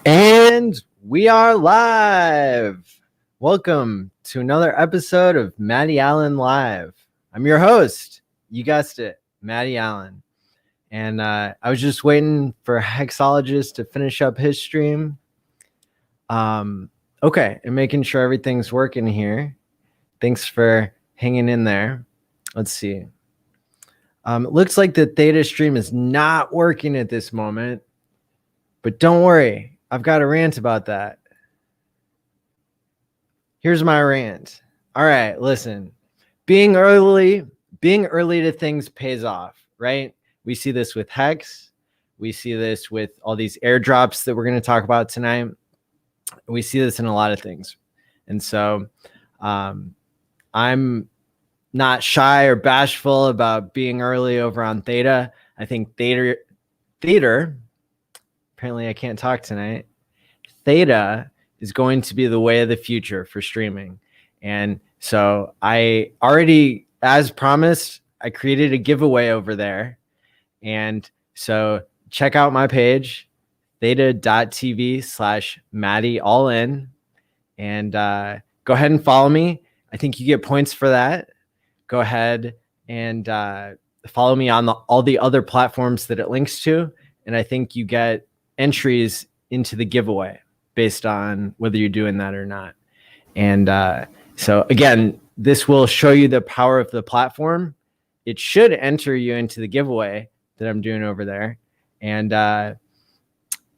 And we are live. Welcome to another episode of Matty Allen Live. I'm your host. You guessed it, Matty Allen. And I was just waiting for Hexologist to finish up his stream. Okay, and making sure everything's working here. Thanks for hanging in there. Let's see. It looks like the Theta stream is not working at this moment, but don't worry. I've got a rant about that. Here's my rant. All right, listen. Being early to things pays off, right? We see this with HEX. We see this with all these airdrops that we're going to talk about tonight. We see this in a lot of things. And so I'm not shy or bashful about being early over on Theta. I think Theta, apparently I can't talk tonight. Theta is going to be the way of the future for streaming. And so I already, as promised, I created a giveaway over there. And so check out my page, theta.tv/MattyAllin. And go ahead and follow me. I think you get points for that. Go ahead and follow me on all the other platforms that it links to. And I think you get entries into the giveaway based on whether you're doing that or not. And so again, this will show you the power of the platform. It should enter you into the giveaway that I'm doing over there. And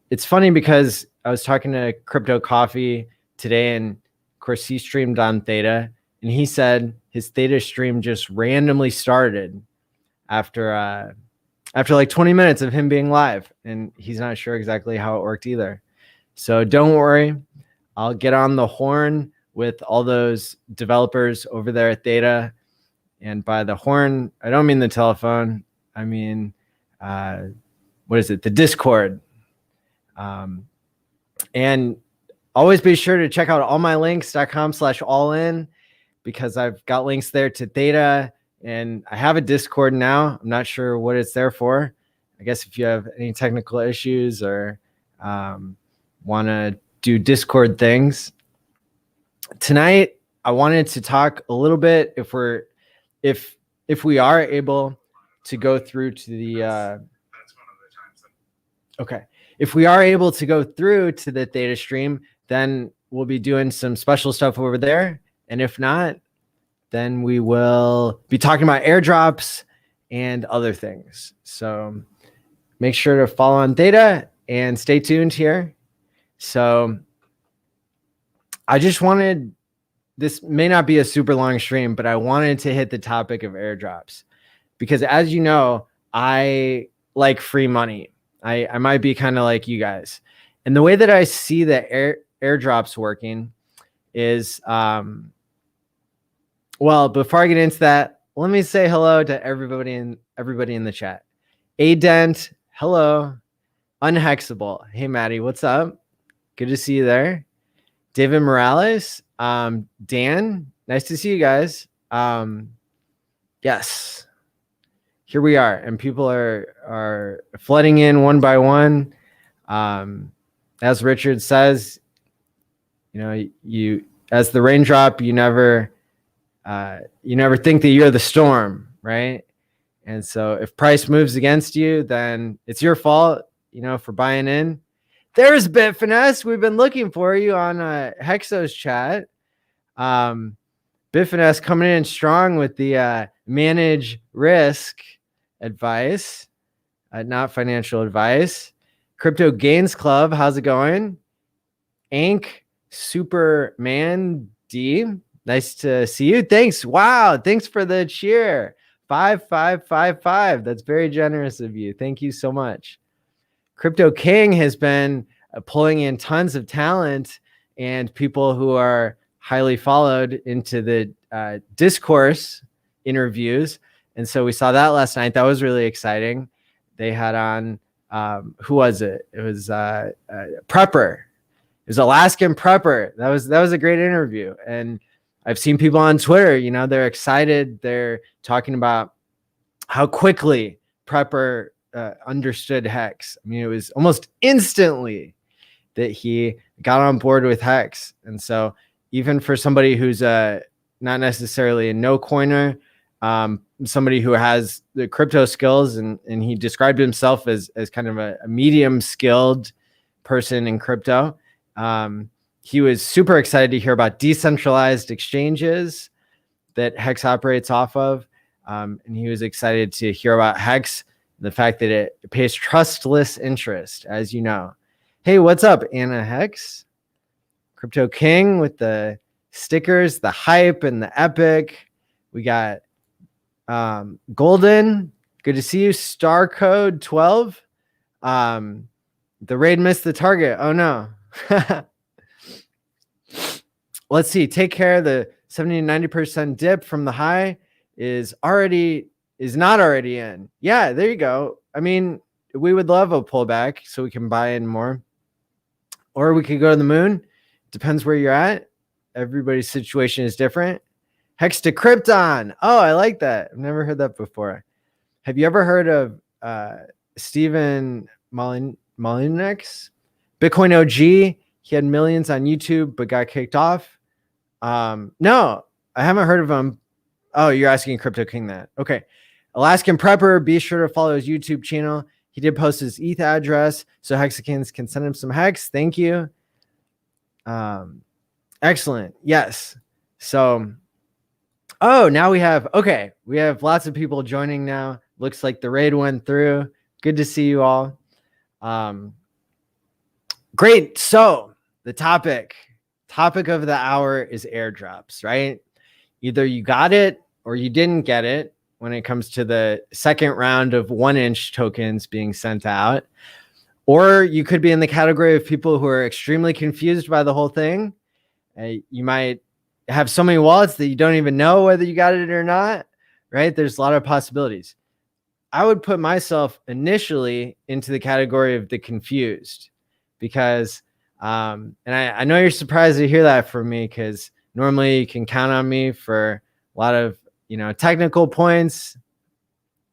it's funny because I was talking to Crypto Coffee today, and of course he streamed on Theta, and he said his Theta stream just randomly started after like 20 minutes of him being live, and he's not sure exactly how it worked either. So don't worry, I'll get on the horn with all those developers over there at Theta. And by the horn, I don't mean the telephone. I mean, what is it? The Discord. And always be sure to check out allmylinks.com/allin, because I've got links there to Theta, and I have a Discord now. I'm not sure what it's there for. I guess if you have any technical issues or want to do Discord things. Tonight, I wanted to talk a little bit if we are able to go through to the if we are able to go through to the Theta stream, then we'll be doing some special stuff over there. And if not, then we will be talking about airdrops and other things. So make sure to follow on Theta and stay tuned here. So I just wanted, this may not be a super long stream, but I wanted to hit the topic of airdrops because, as you know, I like free money. I might be kind of like you guys. And the way that I see the airdrops working is, well, before I get into that, let me say hello to everybody in the chat. Adent, hello. Unhexable, hey Matty, what's up? Good to see you there. David Morales, Dan, nice to see you guys. Yes, here we are, and people are flooding in one by one. As Richard says, you know, you as the raindrop, you never think that you're the storm, right? And so if price moves against you, then it's your fault, you know, for buying in. There's Bitfinesse. We've been looking for you on Hexo's chat. Bitfinesse coming in strong with the manage risk advice, not financial advice. Crypto Gains Club, how's it going? Ank Superman D, nice to see you. Thanks. Wow, thanks for the cheer. 5555. That's very generous of you. Thank you so much. Crypto King has been pulling in tons of talent and people who are highly followed into the discourse interviews. And so we saw that last night. That was really exciting. They had on, who was it? It was Prepper. It was Alaskan Prepper. That was a great interview. And I've seen people on Twitter, you know, they're excited. They're talking about how quickly Prepper understood HEX. I mean, it was almost instantly that he got on board with HEX. And so even for somebody who's not necessarily a no coiner, somebody who has the crypto skills, and he described himself as kind of a medium skilled person in crypto. He was super excited to hear about decentralized exchanges that HEX operates off of. And he was excited to hear about HEX, the fact that it pays trustless interest, as you know. Hey, what's up, Anna Hex? Crypto King with the stickers, the hype, and the epic. We got Golden. Good to see you. Star Code 12. The raid missed the target. Oh, no. Let's see. Take care. The 70 to 90% dip from the high is not already in. Yeah, there you go. I mean, we would love a pullback so we can buy in more. Or we could go to the moon. Depends where you're at. Everybody's situation is different. Hex to Krypton. Oh, I like that. I've never heard that before. Have you ever heard of Stephen Molinex? Bitcoin OG. He had millions on YouTube, but got kicked off. No, I haven't heard of him. Oh, you're asking Crypto King that. Okay. Alaskan Prepper. Be sure to follow his YouTube channel. He did post his ETH address, so Hexicans can send him some Hex. Thank you. Excellent. Yes. So, now we have lots of people joining now. Looks like the raid went through. Good to see you all. Great. So the topic of the hour is airdrops, right? Either you got it or you didn't get it when it comes to the second round of 1-inch tokens being sent out. Or you could be in the category of people who are extremely confused by the whole thing. You might have so many wallets that you don't even know whether you got it or not, right? There's a lot of possibilities. I would put myself initially into the category of the confused because, and I know you're surprised to hear that from me because normally you can count on me for a lot of, technical points,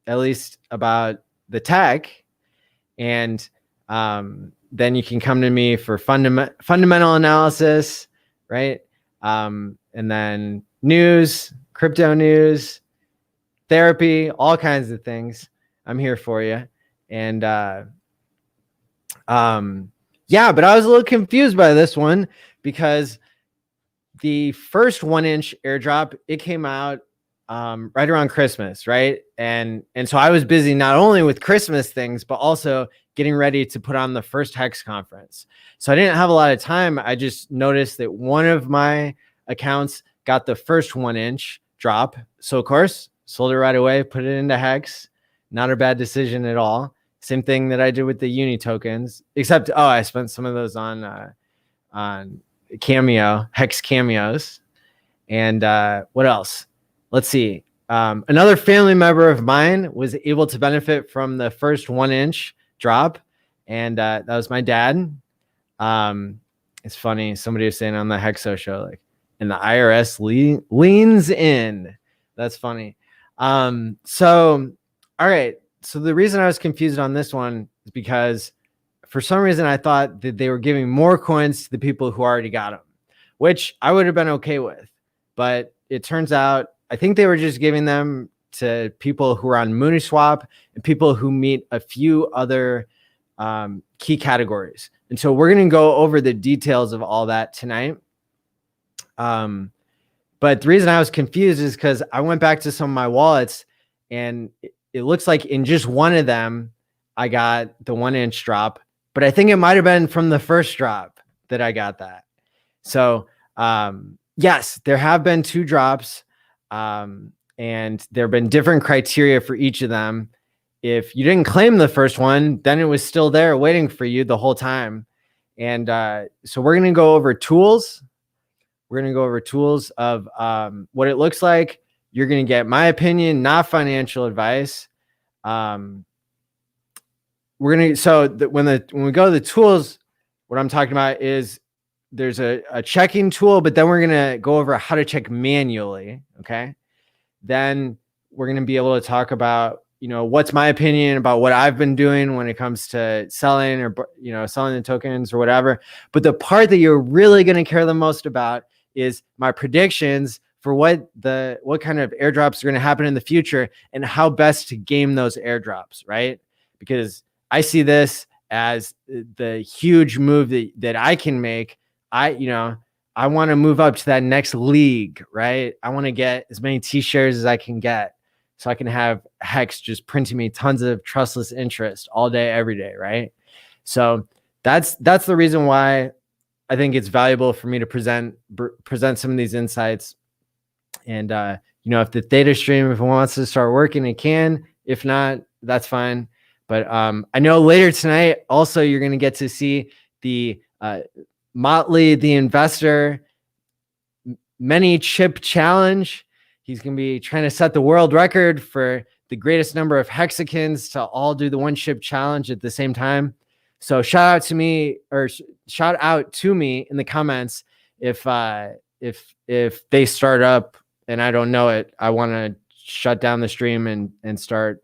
at least about the tech. And then you can come to me for fundamental analysis, right? And then news, crypto news, therapy, all kinds of things. I'm here for you. And but I was a little confused by this one because the first 1-inch airdrop, it came out right around Christmas, right? And so I was busy not only with Christmas things, but also getting ready to put on the first HEX conference. So I didn't have a lot of time. I just noticed that one of my accounts got the first 1-inch drop. So of course, sold it right away, put it into HEX. Not a bad decision at all. Same thing that I did with the uni tokens, except, I spent some of those on Cameo, HEX cameos. And what else? Let's see. Another family member of mine was able to benefit from the first 1-inch drop. And that was my dad. It's funny. Somebody was saying on the Hexo show, like, and the IRS leans in. That's funny. So, all right. So the reason I was confused on this one is because for some reason I thought that they were giving more coins to the people who already got them, which I would have been okay with. But it turns out, I think they were just giving them to people who are on MoonSwap and people who meet a few other key categories. And so we're going to go over the details of all that tonight. But the reason I was confused is because I went back to some of my wallets and it looks like in just one of them, I got the 1-inch drop, but I think it might've been from the first drop that I got that. So, yes, there have been 2 drops, and there have been different criteria for each of them. If you didn't claim the first one, then it was still there waiting for you the whole time. And so we're going to go over tools. We're going to go over tools of what it looks like. You're going to get my opinion, not financial advice. When we go to the tools, what I'm talking about is there's a checking tool, but then we're going to go over how to check manually. Okay. Then we're going to be able to talk about what's my opinion about what I've been doing when it comes to selling or, selling the tokens or whatever. But the part that you're really going to care the most about is my predictions for what kind of airdrops are going to happen in the future and how best to game those airdrops, right? Because I see this as the huge move that I can make. I want to move up to that next league, right? I want to get as many T-shares as I can get so I can have HEX just printing me tons of trustless interest all day, every day, right? So that's the reason why I think it's valuable for me to present some of these insights. And, if the theta stream, if it wants to start working, it can. If not, that's fine. But I know later tonight, also, you're going to get to see the Motley, the investor, many chip challenge. He's going to be trying to set the world record for the greatest number of hexagons to all do the one chip challenge at the same time. So shout out to me in the comments if they start up and I don't know it. I want to shut down the stream and start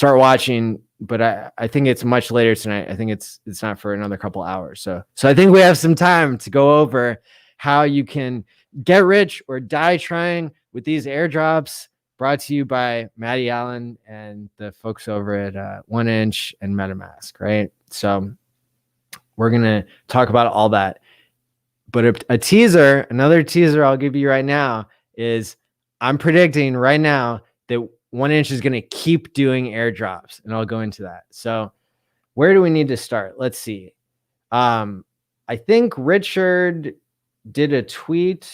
watching. But I think it's much later tonight. I think it's not for another couple hours. So I think we have some time to go over how you can get rich or die trying with these airdrops, brought to you by Matty Allen and the folks over at 1 Inch and MetaMask, right? So we're going to talk about all that. But another teaser I'll give you right now is I'm predicting right now that 1 Inch is going to keep doing airdrops, and I'll go into that. So where do we need to start? Let's see. I think Richard did a tweet.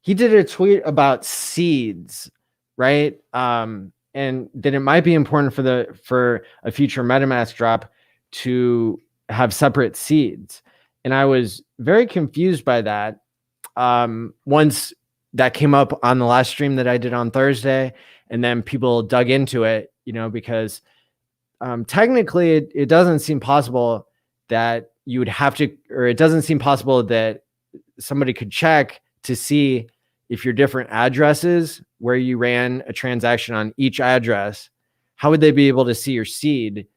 He did a tweet about seeds, right? And that it might be important for a future MetaMask drop to have separate seeds. And I was very confused by that. Once that came up on the last stream that I did on Thursday, and then people dug into it, because technically it doesn't seem possible that you would have to, or it doesn't seem possible that somebody could check to see if your different addresses where you ran a transaction on each address, how would they be able to see your seed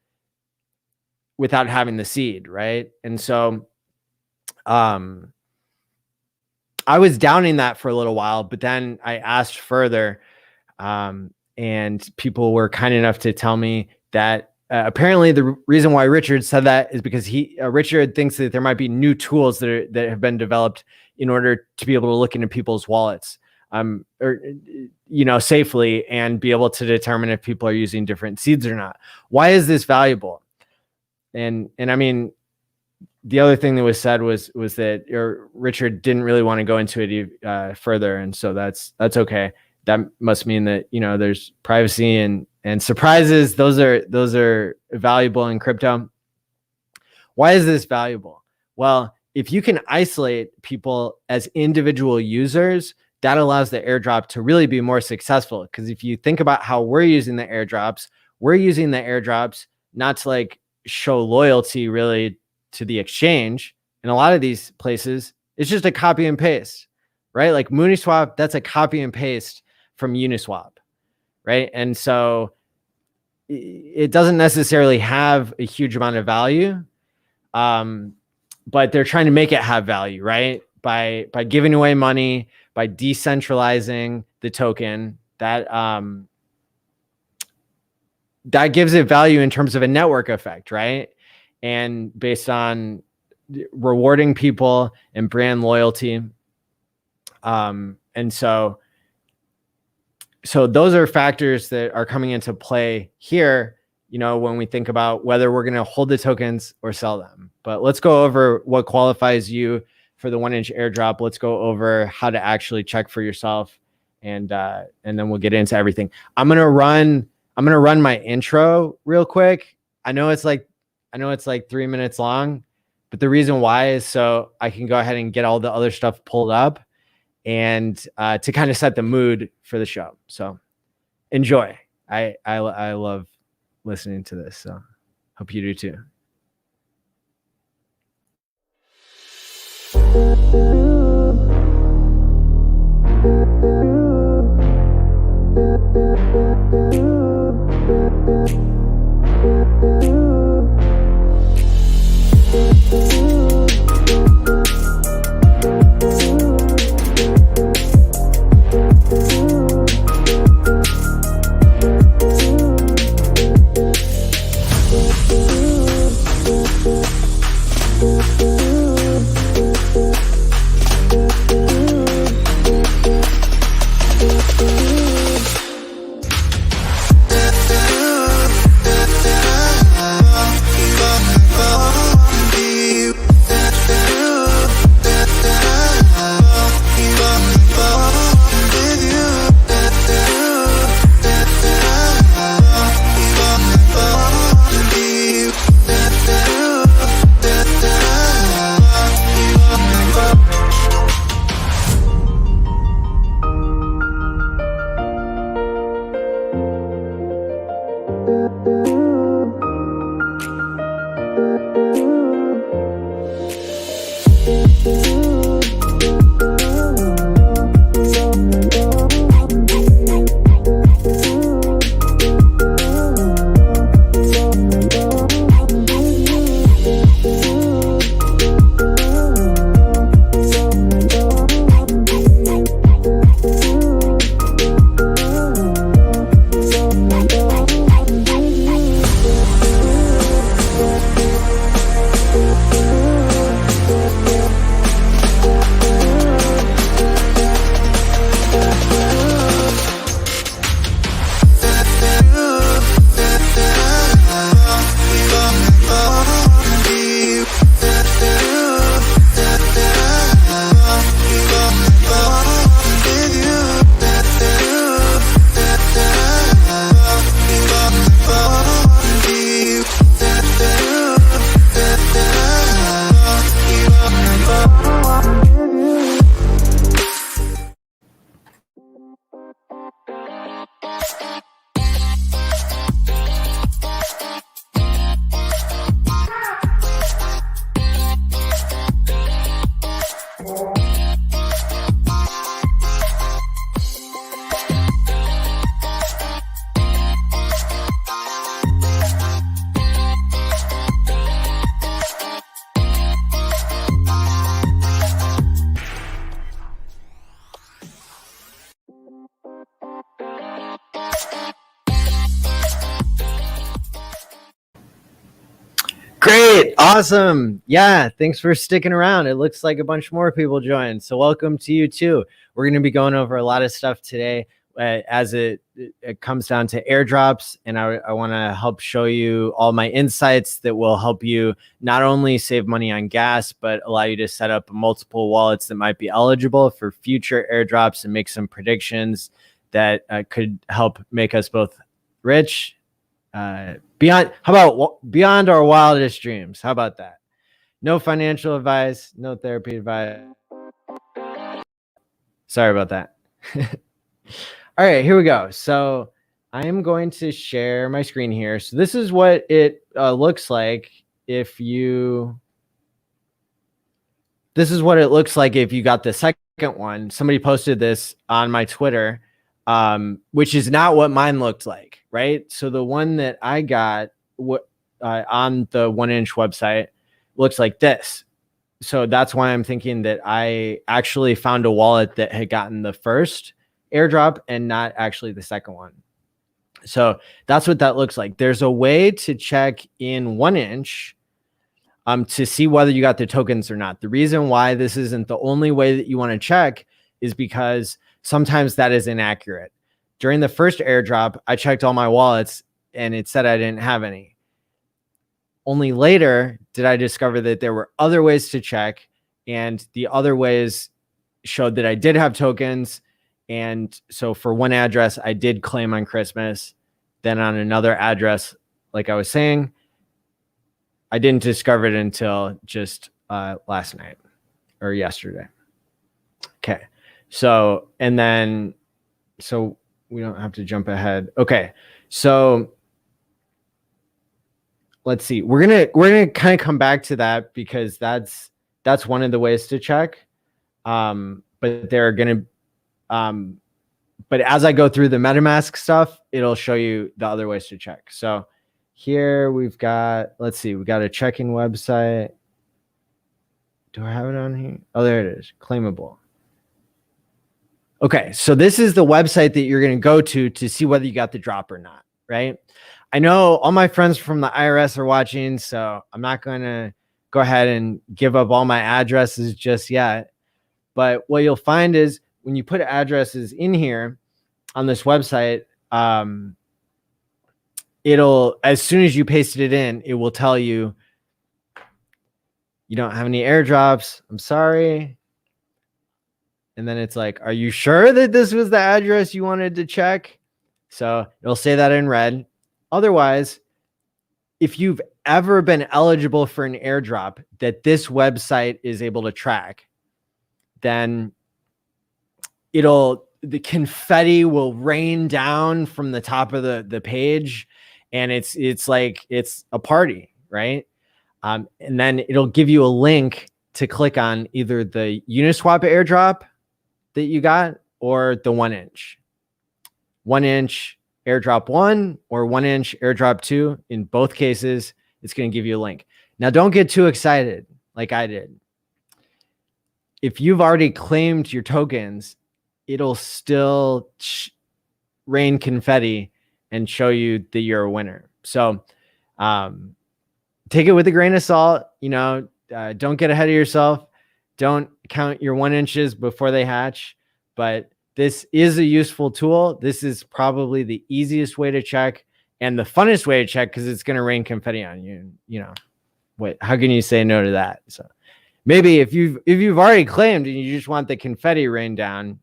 without having the seed, right? And so I was downing that for a little while, but then I asked further, and people were kind enough to tell me that apparently the reason why Richard said that is because Richard thinks that there might be new tools that have been developed in order to be able to look into people's wallets, safely and be able to determine if people are using different seeds or not. Why is this valuable? And I mean, the other thing that was said was that Richard didn't really want to go into it further, and so that's okay. That must mean that there's privacy and surprises. Those are valuable in crypto. Why is this valuable? Well, if you can isolate people as individual users, that allows the airdrop to really be more successful. Because if you think about how we're using the airdrops not to show loyalty really to the exchange. In a lot of these places, it's just a copy and paste, right? Like Mooniswap, that's a copy and paste from Uniswap, right? And so it doesn't necessarily have a huge amount of value, but they're trying to make it have value, right? By giving away money, by decentralizing the token, that gives it value in terms of a network effect, right? And based on rewarding people and brand loyalty. And so those are factors that are coming into play here, when we think about whether we're going to hold the tokens or sell them. But let's go over what qualifies you for the 1 Inch airdrop. Let's go over how to actually check for yourself, and then we'll get into everything. I'm gonna run my intro real quick. I know it's like 3 minutes long, but the reason why is so I can go ahead and get all the other stuff pulled up and to kind of set the mood for the show. So enjoy. I love listening to this, so hope you do too. Great. Awesome. Yeah. Thanks for sticking around. It looks like a bunch more people joined. So welcome to you too. We're going to be going over a lot of stuff today as it comes down to airdrops. And I want to help show you all my insights that will help you not only save money on gas, but allow you to set up multiple wallets that might be eligible for future airdrops and make some predictions that could help make us both rich beyond our wildest dreams. How about that? No financial advice, no therapy advice. Sorry about that. All right, here we go. So I am going to share my screen here. So this is what it looks like if you got the second one. Somebody posted this on my Twitter, which is not what mine looked like, right? So the one that I got on the 1inch website looks like this. So that's why I'm thinking that I actually found a wallet that had gotten the first airdrop and not actually the second one. So that's what that looks like. There's a way to check in 1inch to see whether you got the tokens or not. The reason why this isn't the only way that you want to check is because sometimes that is inaccurate. During the first airdrop, I checked all my wallets and it said I didn't have any. Only later did I discover that there were other ways to check, and the other ways showed that I did have tokens. And so for one address, I did claim on Christmas. Then on another address, like I was saying, I didn't discover it until just last night or yesterday. Okay. So we don't have to jump ahead. Okay. So let's see. We're gonna kind of come back to that because that's one of the ways to check. But as I go through the MetaMask stuff, it'll show you the other ways to check. So here we've got, let's see, we got a check-in website. Do I have it on here? Oh, there it is. Claimable. Okay, so this is the website that you're going to go to see whether you got the drop or not, right? I know all my friends from the IRS are watching, so I'm not going to go ahead and give up all my addresses just yet. But what you'll find is when you put addresses in here on this website, it'll, as soon as you pasted it in, it will tell you, you don't have any airdrops. I'm sorry. And then it's like, are you sure that this was the address you wanted to check? So it'll say that in red. Otherwise, if you've ever been eligible for an airdrop that this website is able to track, then the confetti will rain down from the top of the page, and it's like it's a party, right? And then it'll give you a link to click on either the Uniswap airdrop that you got or the 1 inch. 1 inch airdrop 1 or 1 inch airdrop 2. In both cases, it's going to give you a link. Now, don't get too excited like I did. If you've already claimed your tokens, it'll still rain confetti and show you that you're a winner. So take it with a grain of salt. You know, don't get ahead of yourself. Don't count your 1 inches before they hatch. But this is a useful tool. This is probably the easiest way to check and the funnest way to check because it's going to rain confetti on you. You know, wait, how can you say no to that? So maybe if you've already claimed and you just want the confetti rain down,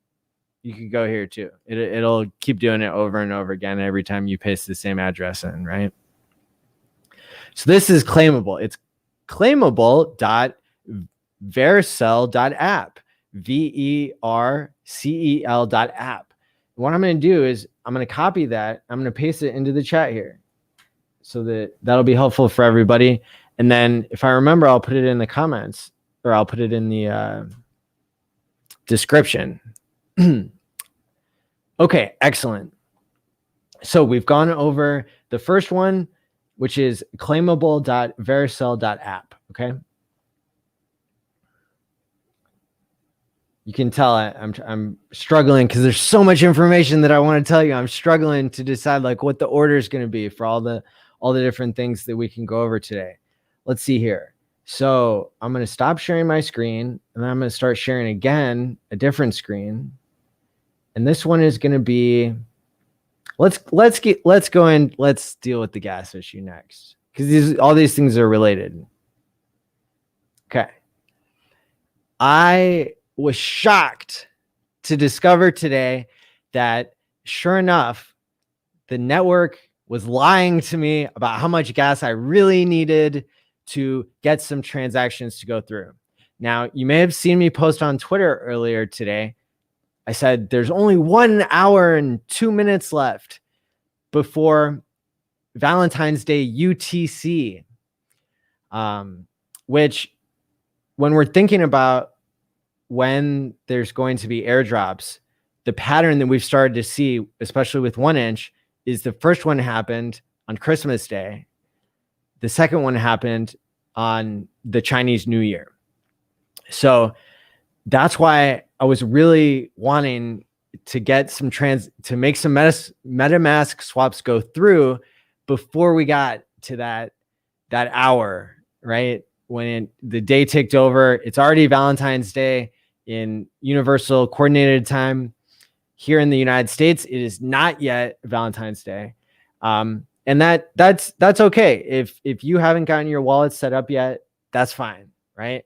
you could go here too. It'll keep doing it over and over again every time you paste the same address in, right? So this is claimable. It's claimable.vercel.app, vercel.app. What I'm going to do is I'm going to copy that. I'm going to paste it into the chat here so that'll be helpful for everybody. And then if I remember, I'll put it in the comments or I'll put it in the description. Okay, excellent. So we've gone over the first one, which is claimable.vercel.app. Okay. You can tell I'm struggling because there's so much information that I want to tell you. I'm struggling to decide like what the order is going to be for all the different things that we can go over today. Let's see here. So I'm going to stop sharing my screen and then I'm going to start sharing again, a different screen. And this one is going to be, let's go and let's deal with the gas issue next because all these things are related. Okay. I was shocked to discover today that sure enough, the network was lying to me about how much gas I really needed to get some transactions to go through. Now, you may have seen me post on Twitter earlier today. I said there's only 1 hour and 2 minutes left before Valentine's Day UTC, which when we're thinking about when there's going to be airdrops, the pattern that we've started to see, especially with 1 inch, is the first one happened on Christmas Day. The second one happened on the Chinese New Year. So that's why I was really wanting to get some to make some MetaMask swaps go through before we got to that hour, right? When the day ticked over. It's already Valentine's Day in Universal Coordinated Time. Here in the United States, it is not yet Valentine's Day. And that's okay. If you haven't gotten your wallet set up yet, that's fine, right?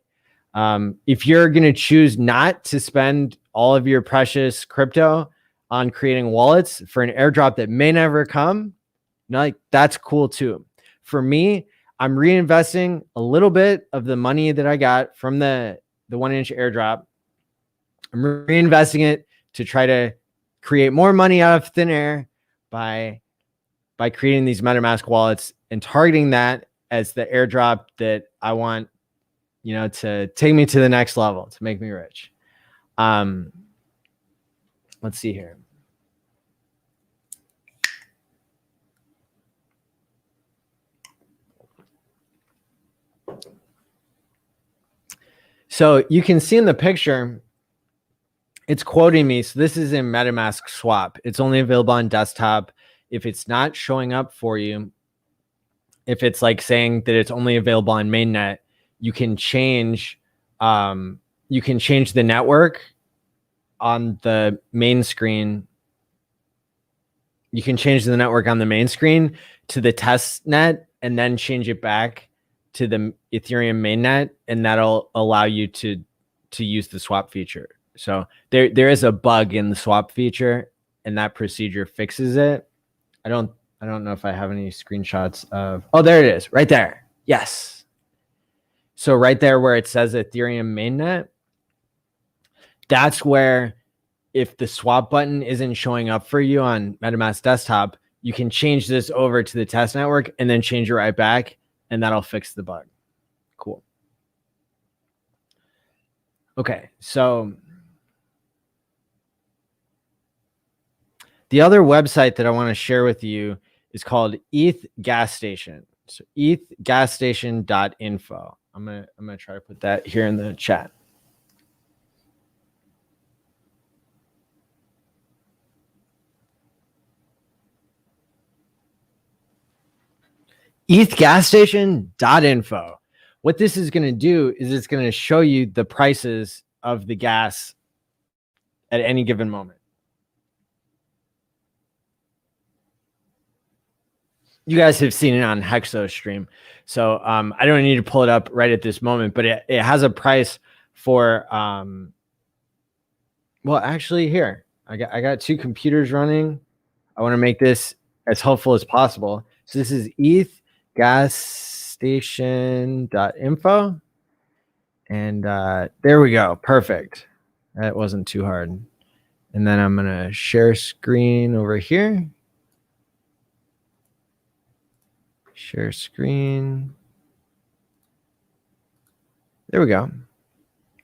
If you're going to choose not to spend all of your precious crypto on creating wallets for an airdrop that may never come, like that's cool too. For me, I'm reinvesting a little bit of the money that I got from the 1 inch airdrop. I'm reinvesting it to try to create more money out of thin air by creating these MetaMask wallets and targeting that as the airdrop that I want, you know, to take me to the next level, to make me rich. Let's see here. So you can see in the picture, it's quoting me. So this is in MetaMask Swap. It's only available on desktop. If it's not showing up for you, if it's like saying that it's only available on mainnet, you can change the network on the main screen. You can change the network on the main screen to the test net and then change it back to the Ethereum mainnet, and that'll allow you to use the swap feature. So there is a bug in the swap feature, and that procedure fixes it. I don't know if I have any screenshots of. Oh, there it is, right there. Yes. So right there where it says Ethereum mainnet, that's where if the swap button isn't showing up for you on MetaMask desktop, you can change this over to the test network and then change it right back, and that'll fix the bug. Okay, so the other website that I want to share with you is called ETH Gas Station. So ethgasstation.info. I'm gonna try to put that here in the chat. ethgasstation.info. What this is going to do is it's going to show you the prices of the gas at any given moment. You guys have seen it on Hexo stream. So I don't need to pull it up right at this moment, but it has a price for, well, actually here, I got two computers running. I want to make this as helpful as possible. So this is ethgasstation.info. And there we go. Perfect. That wasn't too hard. And then I'm going to share screen over here. Share screen. There we go.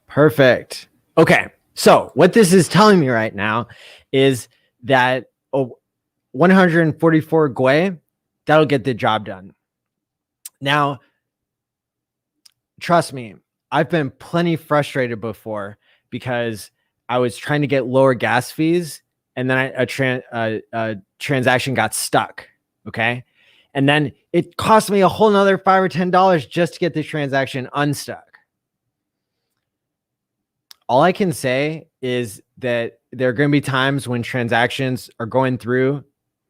Perfect. Okay. So what this is telling me right now is that 144 Gwei, that'll get the job done. Now, trust me, I've been plenty frustrated before because I was trying to get lower gas fees and then a transaction got stuck. Okay. And then it cost me a whole nother $5 or $10 just to get the transaction unstuck. All I can say is that there are going to be times when transactions are going through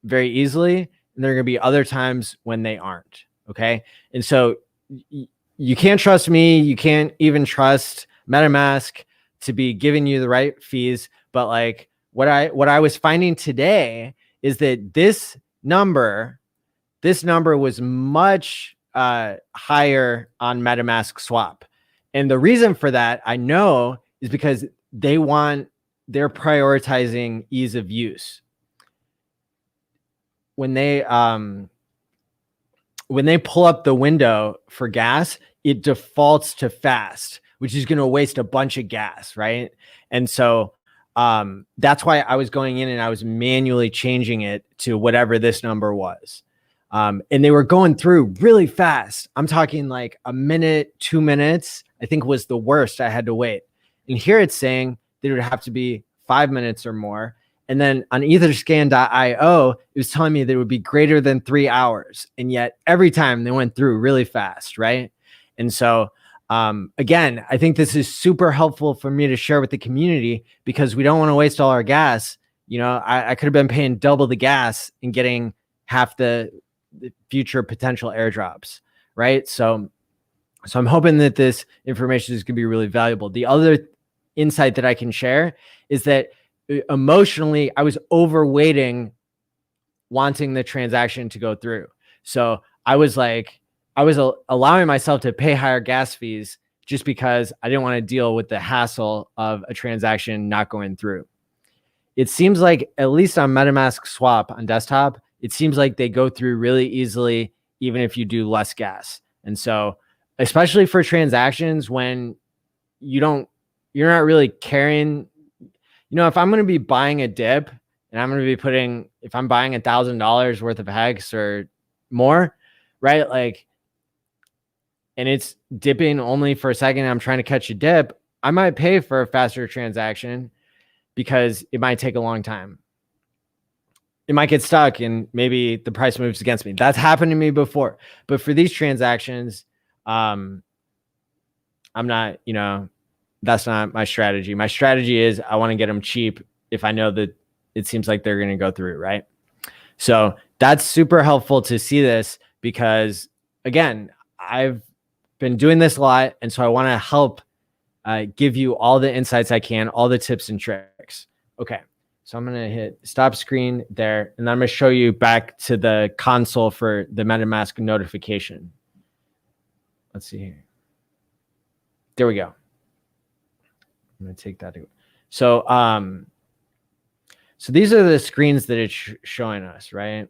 very easily, and there are going to be other times when they aren't. Okay. And so you can't trust me. You can't even trust MetaMask to be giving you the right fees. But like what I was finding today is that this number was much higher on MetaMask swap. And the reason for that, I know, is because they're prioritizing ease of use. When they pull up the window for gas, it defaults to fast, which is going to waste a bunch of gas, right? And so that's why I was going in and I was manually changing it to whatever this number was. And they were going through really fast. I'm talking like a minute, 2 minutes, I think was the worst I had to wait. And here it's saying that it would have to be 5 minutes or more. And then on etherscan.io, it was telling me that it would be greater than 3 hours. And yet every time they went through really fast, right? And so, again, I think this is super helpful for me to share with the community because we don't want to waste all our gas. You know, I could have been paying double the gas and getting half the future potential airdrops, right? So I'm hoping that this information is going to be really valuable. The other insight that I can share is that emotionally, I was overweighting wanting the transaction to go through. So I was allowing myself to pay higher gas fees just because I didn't want to deal with the hassle of a transaction not going through. It seems like, at least on MetaMask swap on desktop, it seems like they go through really easily, even if you do less gas. And so, especially for transactions when you're not really caring, you know, if I'm going to be buying a dip and I'm going to be if I'm buying $1,000 worth of HEX or more, right? Like, and it's dipping only for a second, I'm trying to catch a dip, I might pay for a faster transaction because it might take a long time. It might get stuck and maybe the price moves against me. That's happened to me before. But for these transactions, I'm not, you know, that's not my strategy. My strategy is I want to get them cheap if I know that it seems like they're going to go through, right? So that's super helpful to see this because, again, I've been doing this a lot. And so I want to help give you all the insights I can, all the tips and tricks. Okay. So I'm going to hit stop screen there, and I'm going to show you back to the console for the MetaMask notification. Let's see here. There we go. I'm going to take that. So, so these are the screens that it's showing us, right?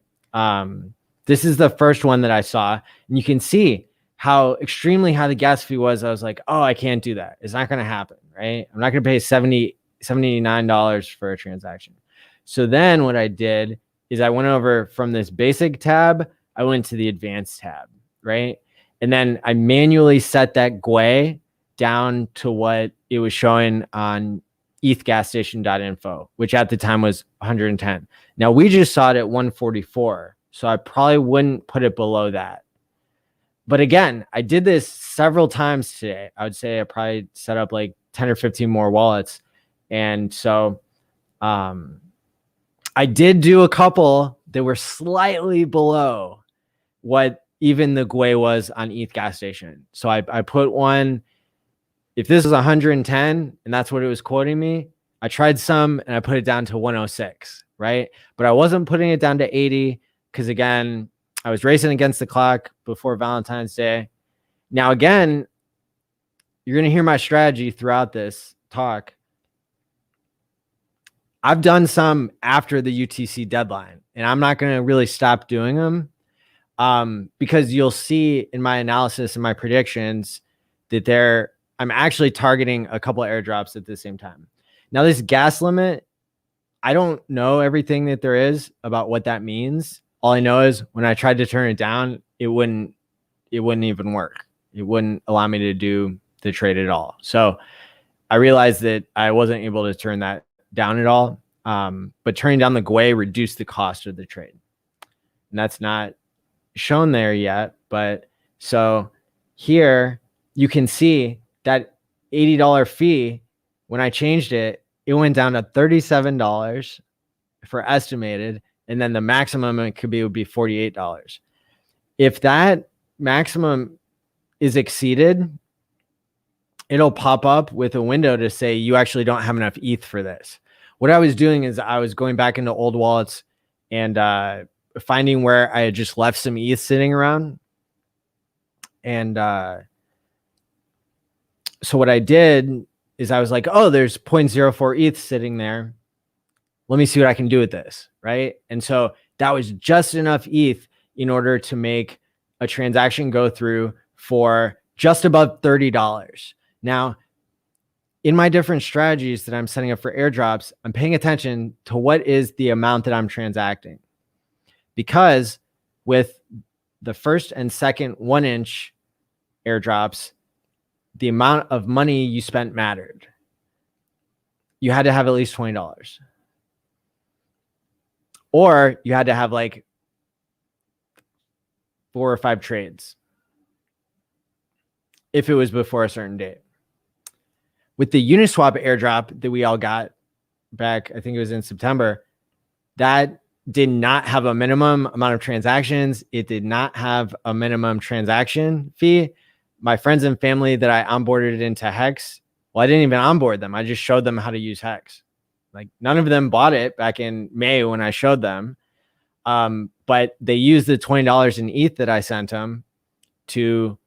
This is the first one that I saw, and you can see how extremely high the gas fee was. I was like, oh, I can't do that. It's not going to happen. right? I'm not going to pay $79 for a transaction. So then what I did is I went over from this basic tab, I went to the advanced tab, right? And then I manually set that GUI down to what it was showing on ethgasstation.info, which at the time was 110. Now we just saw it at 144. So I probably wouldn't put it below that. But again, I did this several times today. I would say I probably set up like 10 or 15 more wallets. And so I did do a couple that were slightly below what even the GUI was on ETH gas station. So I put one, if this is 110 and that's what it was quoting me, I tried some and I put it down to 106, right? But I wasn't putting it down to 80 because again, I was racing against the clock before Valentine's Day. Now, again, you're going to hear my strategy throughout this talk. I've done some after the UTC deadline, and I'm not going to really stop doing them because you'll see in my analysis and my predictions that I'm actually targeting a couple of airdrops at the same time. Now, this gas limit, I don't know everything that there is about what that means. All I know is when I tried to turn it down, it wouldn't even work. It wouldn't allow me to do the trade at all. So I realized that I wasn't able to turn that down at all. But turning down the GUI reduced the cost of the trade. And that's not shown there yet. But so here you can see that $80 fee, when I changed it, it went down to $37 for estimated. And then the maximum it would be $48. If that maximum is exceeded, it'll pop up with a window to say you actually don't have enough ETH for this. What I was doing is I was going back into old wallets and finding where I had just left some ETH sitting around. And so what I did is I was like, oh, there's 0.04 ETH sitting there. Let me see what I can do with this, right? And so that was just enough ETH in order to make a transaction go through for just above $30. Now, in my different strategies that I'm setting up for airdrops, I'm paying attention to what is the amount that I'm transacting. Because with the first and second 1-inch airdrops, the amount of money you spent mattered. You had to have at least $20. Or you had to have like 4 or 5 trades if it was before a certain date. With the Uniswap airdrop that we all got back, I think it was in September, that did not have a minimum amount of transactions. It did not have a minimum transaction fee. My friends and family that I onboarded into HEX, well, I didn't even onboard them. I just showed them how to use HEX. Like none of them bought it back in May when I showed them. But they used the $20 in ETH that I sent them to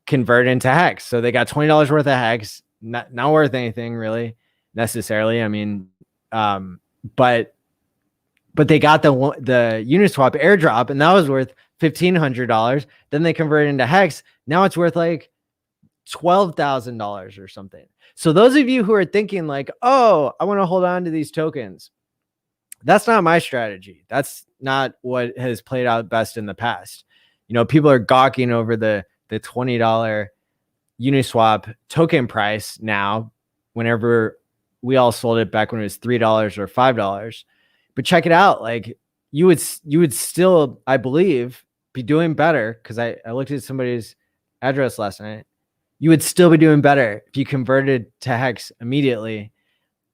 convert into HEX. So they got $20 worth of HEX, not worth anything really necessarily. I mean, but they got the Uniswap airdrop and that was worth $1,500. Then they converted into HEX. Now it's worth like $12,000 or something. So those of you who are thinking like, oh, I want to hold on to these tokens, that's not my strategy. That's not what has played out best in the past. You know, people are gawking over the $20 Uniswap token price now, whenever we all sold it back when it was $3 or $5. But check it out. Like you would still, I believe, be doing better. Cause I looked at somebody's address last night. You would still be doing better if you converted to HEX immediately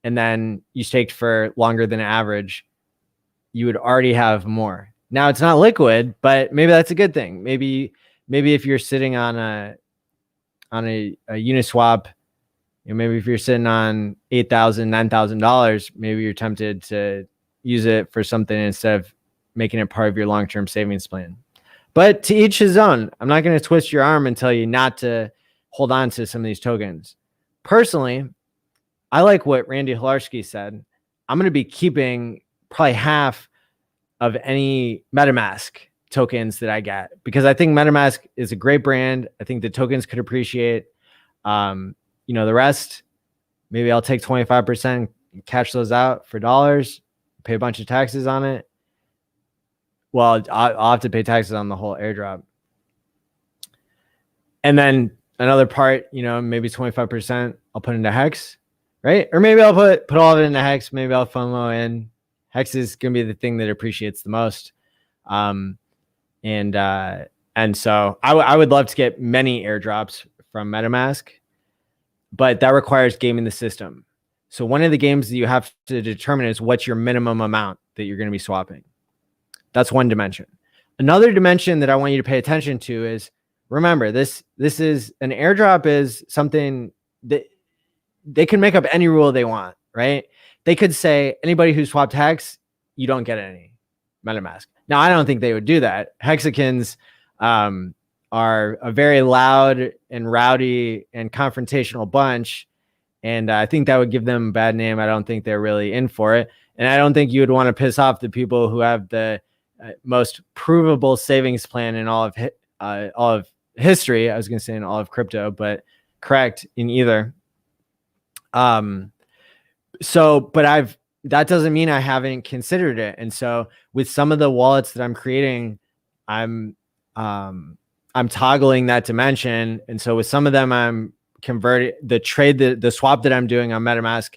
and then you staked for longer than average. You would already have more. Now it's not liquid, but maybe that's a good thing. Maybe if you're sitting on a Uniswap, you know, maybe if you're sitting on $8,000, $9,000, maybe you're tempted to use it for something instead of making it part of your long-term savings plan. But to each his own. I'm not going to twist your arm and tell you not to hold on to some of these tokens. Personally, I like what Randy Hilarski said. I'm going to be keeping probably half of any MetaMask tokens that I get because I think MetaMask is a great brand. I think the tokens could appreciate. You know, the rest, maybe I'll take 25%, cash those out for dollars, pay a bunch of taxes on it. Well, I'll have to pay taxes on the whole airdrop. And then another part, you know, maybe 25% I'll put into HEX, right? Or maybe I'll put all of it into HEX. Maybe I'll FOMO in. HEX is going to be the thing that appreciates the most. And so I would love to get many airdrops from MetaMask, but that requires gaming the system. So one of the games that you have to determine is what's your minimum amount that you're going to be swapping. That's one dimension. Another dimension that I want you to pay attention to is, remember, this is an airdrop is something that they can make up any rule they want, right? They could say anybody who swapped HEX, you don't get any MetaMask. Now, I don't think they would do that. Hexicans are a very loud and rowdy and confrontational bunch. And I think that would give them a bad name. I don't think they're really in for it. And I don't think you would want to piss off the people who have the most provable savings plan in all of history. I was going to say in all of crypto, but correct in either. But that doesn't mean I haven't considered it. And so with some of the wallets that I'm creating, I'm toggling that dimension. And so with some of them, I'm converting the swap that I'm doing on MetaMask.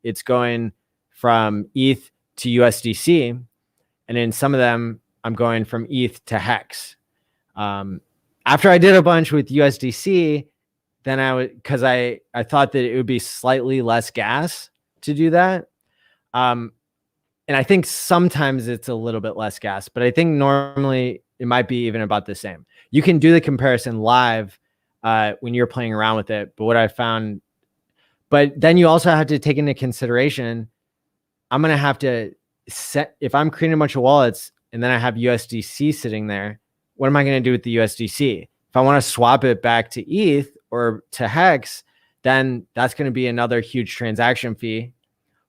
It's going from ETH to USDC. And in some of them, I'm going from ETH to HEX. After I did a bunch with USDC, then because I thought that it would be slightly less gas to do that. And I think sometimes it's a little bit less gas, but I think normally it might be even about the same. You can do the comparison live when you're playing around with it. But what I found, but then you also have to take into consideration, I'm going to have to set, if I'm creating a bunch of wallets and then I have USDC sitting there, what am I going to do with the USDC? If I want to swap it back to ETH or to HEX, then that's going to be another huge transaction fee.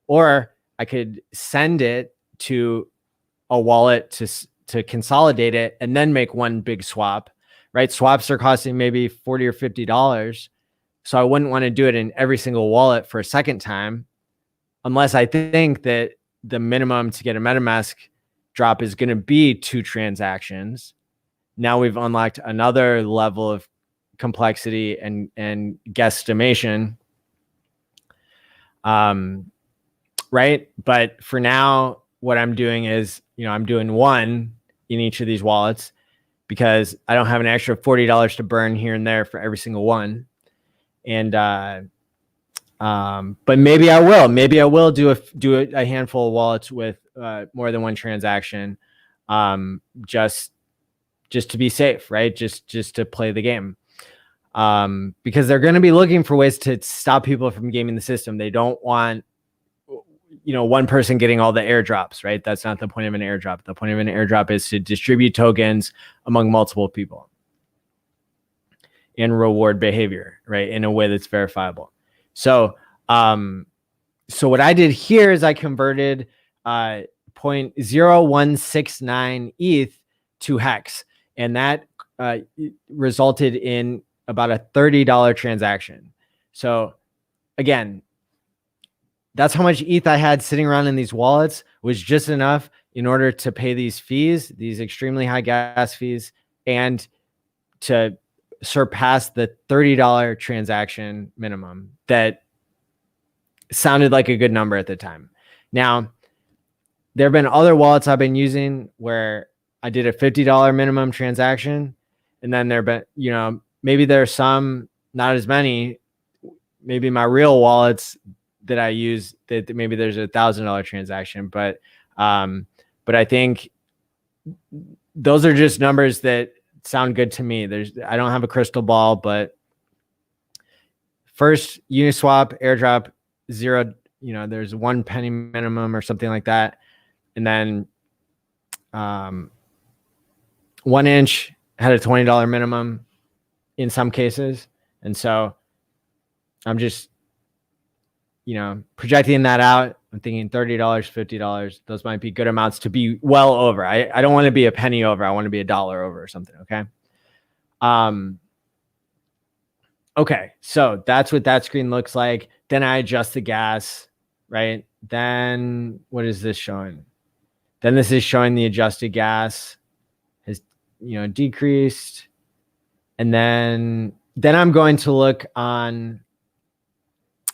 Or I could send it to a wallet to consolidate it and then make one big swap, right? Swaps are costing maybe $40 or $50. So I wouldn't want to do it in every single wallet for a second time, unless I think that the minimum to get a MetaMask drop is going to be 2 transactions. Now we've unlocked another level of complexity and guesstimation. Right. But for now, what I'm doing is, I'm doing one in each of these wallets because I don't have an extra $40 to burn here and there for every single one. And, but maybe I will do a handful of wallets with more than one transaction, just to be safe, right? Just to play the game. Because they're going to be looking for ways to stop people from gaming the system. They don't want, one person getting all the airdrops, right? That's not the point of an airdrop. The point of an airdrop is to distribute tokens among multiple people and reward behavior, right? In a way that's verifiable. So what I did here is I converted 0.0169 ETH to HEX, and that resulted in about a $30 transaction. So again, that's how much ETH I had sitting around in these wallets, was just enough in order to pay these fees, these extremely high gas fees, and to surpass the $30 transaction minimum that sounded like a good number at the time. Now, there have been other wallets I've been using where I did a $50 minimum transaction, and then there have been, maybe there's some, not as many, maybe my real wallets that I use that maybe there's a $1,000 transaction, but I think those are just numbers that sound good to me. I don't have a crystal ball, but first Uniswap airdrop 0, there's 1 penny minimum or something like that. And then 1 inch had a $20 minimum in some cases. And so I'm just, projecting that out. I'm thinking $30, $50. Those might be good amounts to be well over. I don't want to be a penny over. I want to be $1 over or something. Okay. Okay, so that's what that screen looks like. Then I adjust the gas, right? Then what is this showing? Then this is showing the adjusted gas has, decreased. And then I'm going to look on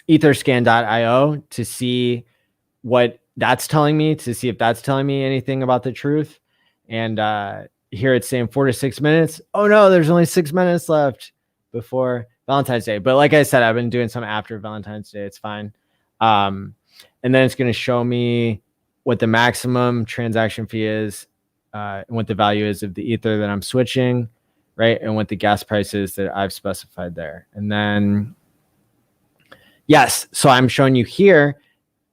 etherscan.io to see what that's telling me, to see if that's telling me anything about the truth. And here it's saying 4 to 6 minutes. Oh no, there's only 6 minutes left before Valentine's Day. But like I said, I've been doing some after Valentine's Day. It's fine. And then it's going to show me what the maximum transaction fee is, and what the value is of the ether that I'm switching, right? And what the gas price is that I've specified there. And then, yes, so I'm showing you here,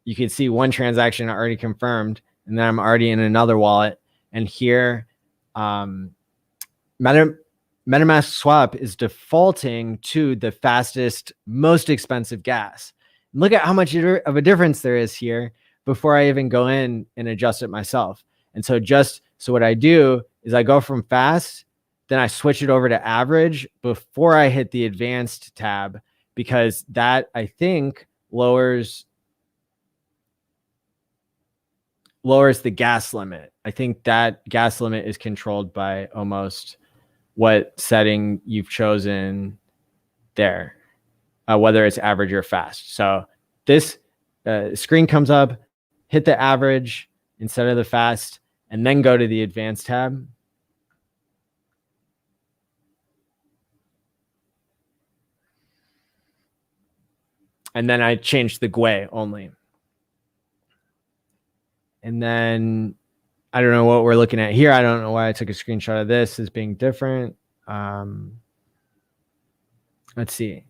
you can see one transaction already confirmed, and then I'm already in another wallet. And here, MetaMask swap is defaulting to the fastest, most expensive gas. Look at how much of a difference there is here before I even go in and adjust it myself. And so what I do is I go from fast, then I switch it over to average before I hit the advanced tab, because that, I think, lowers the gas limit. I think that gas limit is controlled by almost what setting you've chosen there, whether it's average or fast. So this screen comes up, hit the average instead of the fast, and then go to the advanced tab. And then I changed the GUI only. And then I don't know what we're looking at here. I don't know why I took a screenshot of this as being different. Let's see.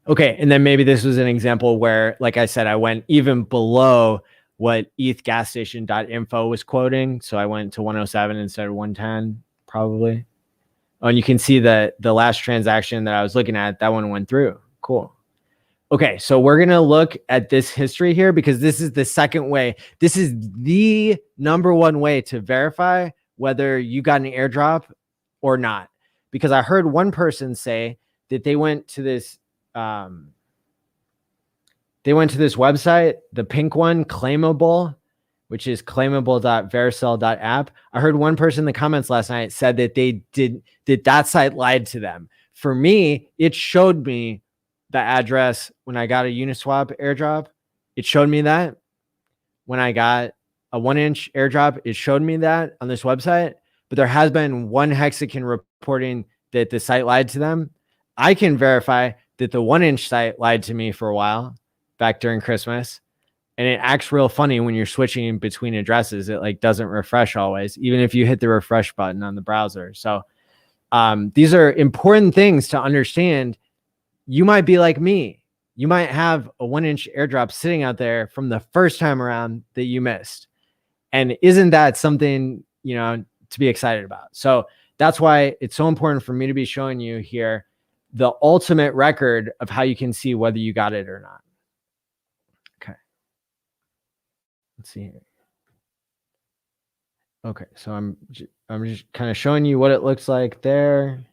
Okay, and then maybe this was an example where, like I said, I went even below what ethgasstation.info was quoting. So I went to 107 instead of 110, probably. Oh, and you can see that the last transaction that I was looking at, that one went through. Cool. Okay, so we're going to look at this history here, because this is the second way. This is the number one way to verify whether you got an airdrop or not. Because I heard one person say that they went to this website, the pink one, Claimable, which is claimable.vericel.app. I heard one person in the comments last night said that that site lied to them. For me, it showed me the address when I got a Uniswap airdrop. It showed me that. When I got a 1-inch airdrop, it showed me that on this website. But there has been one hexagon reporting that the site lied to them. I can verify that the 1-inch site lied to me for a while back during Christmas. And it acts real funny when you're switching between addresses. It doesn't refresh always, even if you hit the refresh button on the browser. So these are important things to understand. You might be like me. You might have a 1-inch airdrop sitting out there from the first time around that you missed. And isn't that something, to be excited about? So that's why it's so important for me to be showing you here the ultimate record of how you can see whether you got it or not. Okay. Let's see here. Okay, so I'm just kind of showing you what it looks like there.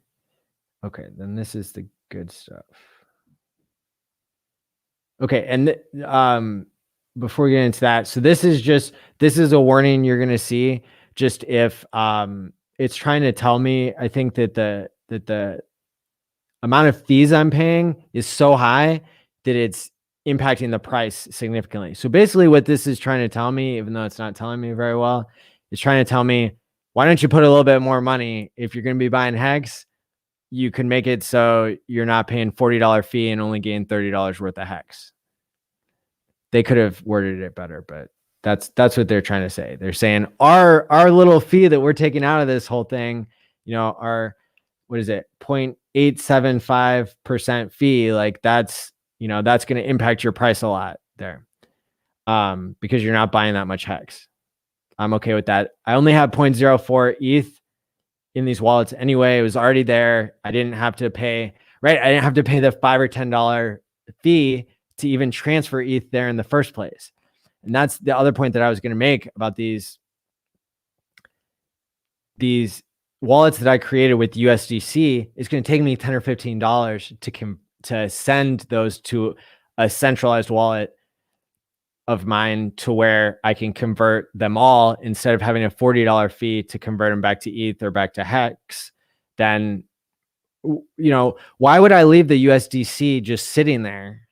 Okay, then this is the good stuff. Okay, and before we get into that, so this is a warning you're going to see. Just if it's trying to tell me, I think that the amount of fees I'm paying is so high that it's impacting the price significantly. So basically what this is trying to tell me, even though it's not telling me very well, it's trying to tell me, why don't you put a little bit more money? If you're going to be buying HEX, you can make it so you're not paying $40 fee and only gain $30 worth of HEX. They could have worded it better, but that's what they're trying to say. They're saying our little fee that we're taking out of this whole thing, our, what is it, 0.875% fee, that's going to impact your price a lot there, because you're not buying that much HEX. I'm okay with that. I only have 0.04 ETH in these wallets anyway. It was already there. I didn't have to pay, right? I didn't have to pay the $5 or $10 fee to even transfer ETH there in the first place. And that's the other point that I was going to make about these wallets that I created with USDC. It's going to take me $10 or $15 to send those to a centralized wallet of mine to where I can convert them all instead of having a $40 fee to convert them back to ETH or back to HEX, then, why would I leave the USDC just sitting there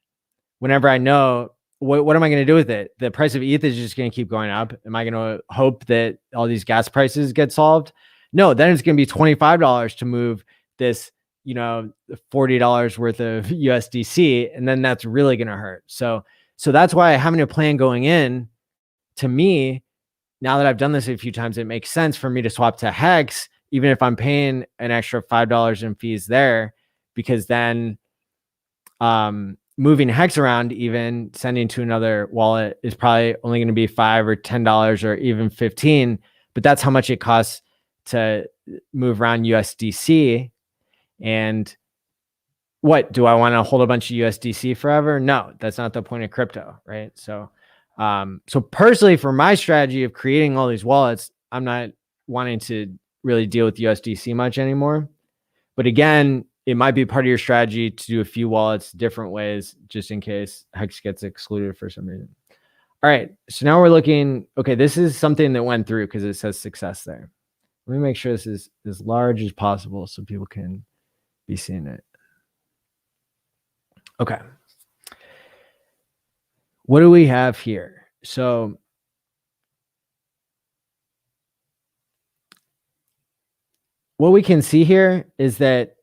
whenever I know what am I going to do with it? The price of ETH is just going to keep going up. Am I going to hope that all these gas prices get solved? No, then it's going to be $25 to move this, $40 worth of USDC. And then that's really going to hurt. So that's why having a plan going in, to me, now that I've done this a few times, it makes sense for me to swap to HEX, even if I'm paying an extra $5 in fees there, because then moving HEX around, even sending to another wallet, is probably only going to be $5 or $10 or even $15, but that's how much it costs to move around USDC. And what, do I want to hold a bunch of USDC forever? No, that's not the point of crypto, right? So personally, for my strategy of creating all these wallets, I'm not wanting to really deal with USDC much anymore. But again, it might be part of your strategy to do a few wallets different ways, just in case HEX gets excluded for some reason. All right, so now we're looking, okay, this is something that went through because it says success there. Let me make sure this is as large as possible so people can be seeing it. Okay. What do we have here? So what we can see here is that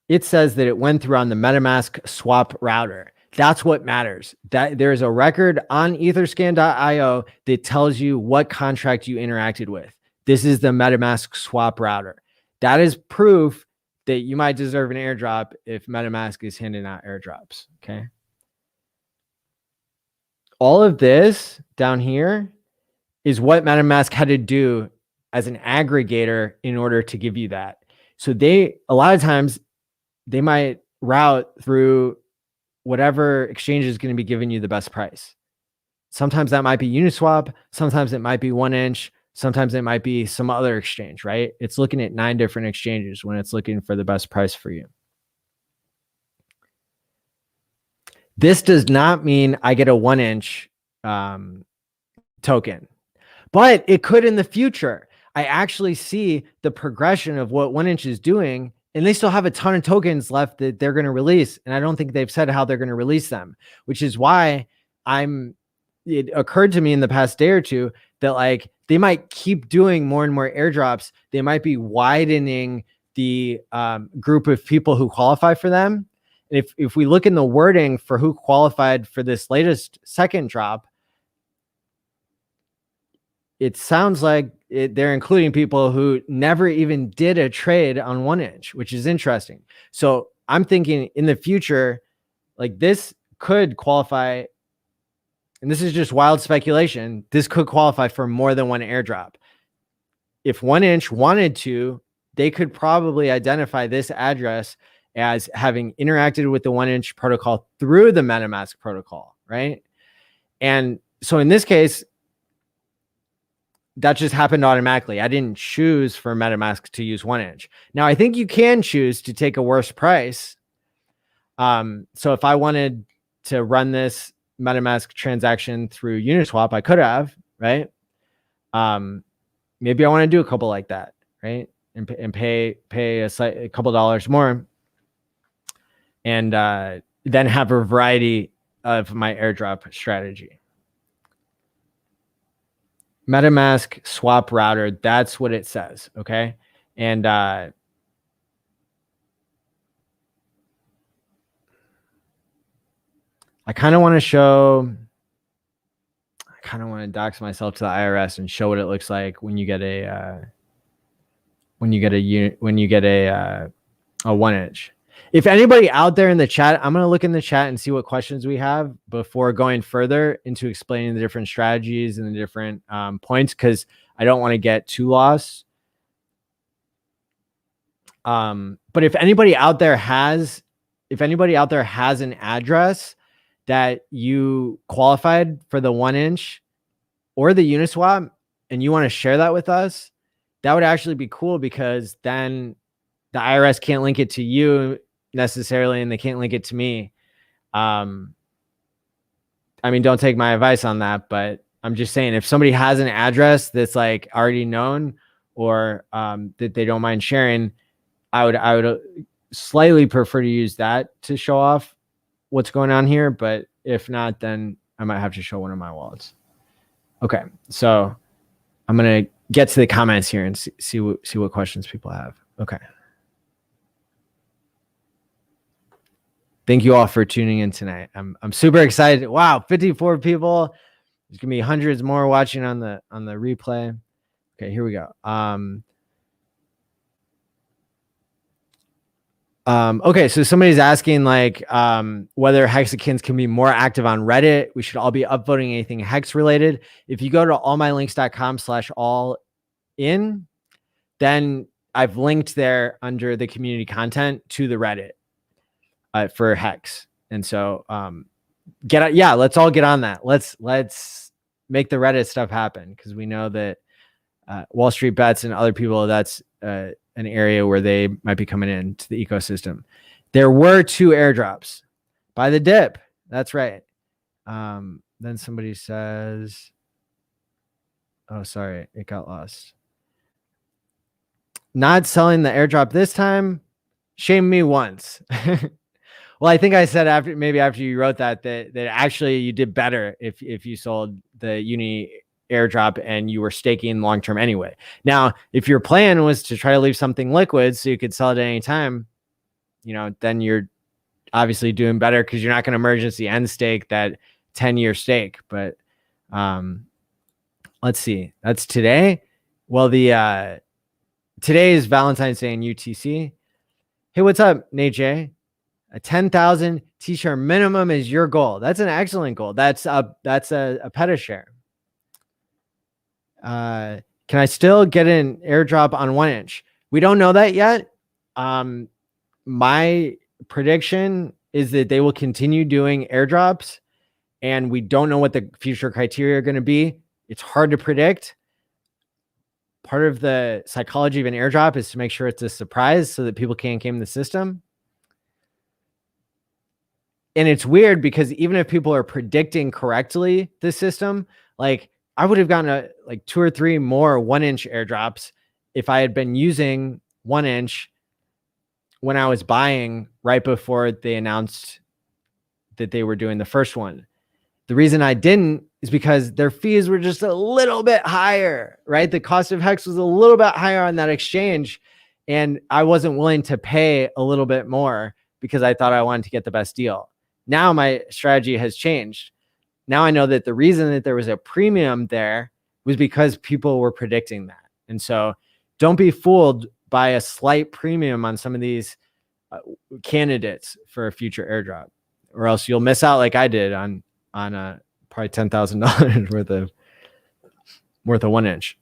it says that it went through on the MetaMask swap router. That's what matters. That there's a record on etherscan.io that tells you what contract you interacted with. This is the MetaMask swap router. That is proof that you might deserve an airdrop if MetaMask is handing out airdrops. Okay. All of this down here is what MetaMask had to do as an aggregator in order to give you that. So a lot of times they might route through whatever exchange is going to be giving you the best price. Sometimes that might be Uniswap. Sometimes it might be 1inch. Sometimes it might be some other exchange, right? It's looking at 9 different exchanges when it's looking for the best price for you. This does not mean I get a 1inch token, but it could in the future. I actually see the progression of what 1inch is doing, and they still have a ton of tokens left that they're going to release. And I don't think they've said how they're going to release them, which is why it occurred to me in the past day or two that like they might keep doing more and more airdrops. They might be widening the group of people who qualify for them. And if we look in the wording for who qualified for this latest second drop, it sounds like they're including people who never even did a trade on 1inch, which is interesting. So I'm thinking in the future, like this could qualify, and this is just wild speculation, this could qualify for more than one airdrop. If 1inch wanted to, they could probably identify this address as having interacted with the 1inch protocol through the MetaMask protocol, right? And so in this case, that just happened automatically. I didn't choose for MetaMask to use 1inch. Now, I think you can choose to take a worse price. So if I wanted to run this MetaMask transaction through Uniswap, I could have, right? Maybe I want to do a couple like that, right? And pay a couple dollars more, and then have a variety of my airdrop strategy. MetaMask swap router, that's what it says, okay? And I kind of want to dox myself to the IRS and show what it looks like when you get a 1inch. If anybody out there in the chat, I'm going to look in the chat and see what questions we have before going further into explaining the different strategies and the different points, because I don't want to get too lost. But if anybody out there has an address that you qualified for the 1inch or the Uniswap and you want to share that with us, that would actually be cool, because then the IRS can't link it to you necessarily, and they can't link it to me. I mean, don't take my advice on that, but I'm just saying, if somebody has an address that's like already known, or that they don't mind sharing, I would slightly prefer to use that to show off what's going on here. But if not, then I might have to show one of my wallets. Okay, so I'm gonna get to the comments here and see what questions people have. Okay. Thank you all for tuning in tonight. I'm super excited. Wow, 54 people. There's gonna be hundreds more watching on the replay. Okay, here we go. Okay, so somebody's asking like whether Hexakins can be more active on Reddit. We should all be upvoting anything Hex related. If you go to allmylinks.com/all-in, then I've linked there under the community content to the Reddit for Hex. And so let's all get on that. Let's make the Reddit stuff happen, because we know that Wall Street Bets and other people, that's an area where they might be coming into the ecosystem. There were 2 airdrops by the dip. That's right. Then somebody says, oh, sorry, it got lost. Not selling the airdrop this time. Shame me once. Well, I think I said after you wrote that actually you did better if you sold the Uni airdrop and you were staking long term anyway. Now, if your plan was to try to leave something liquid so you could sell it at any time, then you're obviously doing better, because you're not going to emergency end stake that 10-year stake. But let's see. That's today. Well, today is Valentine's Day in UTC. Hey, what's up, Nate J? A 10,000 t-share minimum is your goal. That's an excellent goal. That's a petashare. Can I still get an airdrop on 1inch? We don't know that yet. My prediction is that they will continue doing airdrops, and we don't know what the future criteria are going to be. It's hard to predict. Part of the psychology of an airdrop is to make sure it's a surprise so that people can't game the system. And it's weird, because even if people are predicting correctly the system, like I would have gotten like 2 or 3 more 1-inch airdrops if I had been using 1-inch when I was buying right before they announced that they were doing the first one. The reason I didn't is because their fees were just a little bit higher, right? The cost of Hex was a little bit higher on that exchange, and I wasn't willing to pay a little bit more because I thought I wanted to get the best deal. Now my strategy has changed. Now I know that the reason that there was a premium there was because people were predicting that. And so don't be fooled by a slight premium on some of these candidates for a future airdrop, or else you'll miss out like I did on probably $10,000 worth of 1-inch.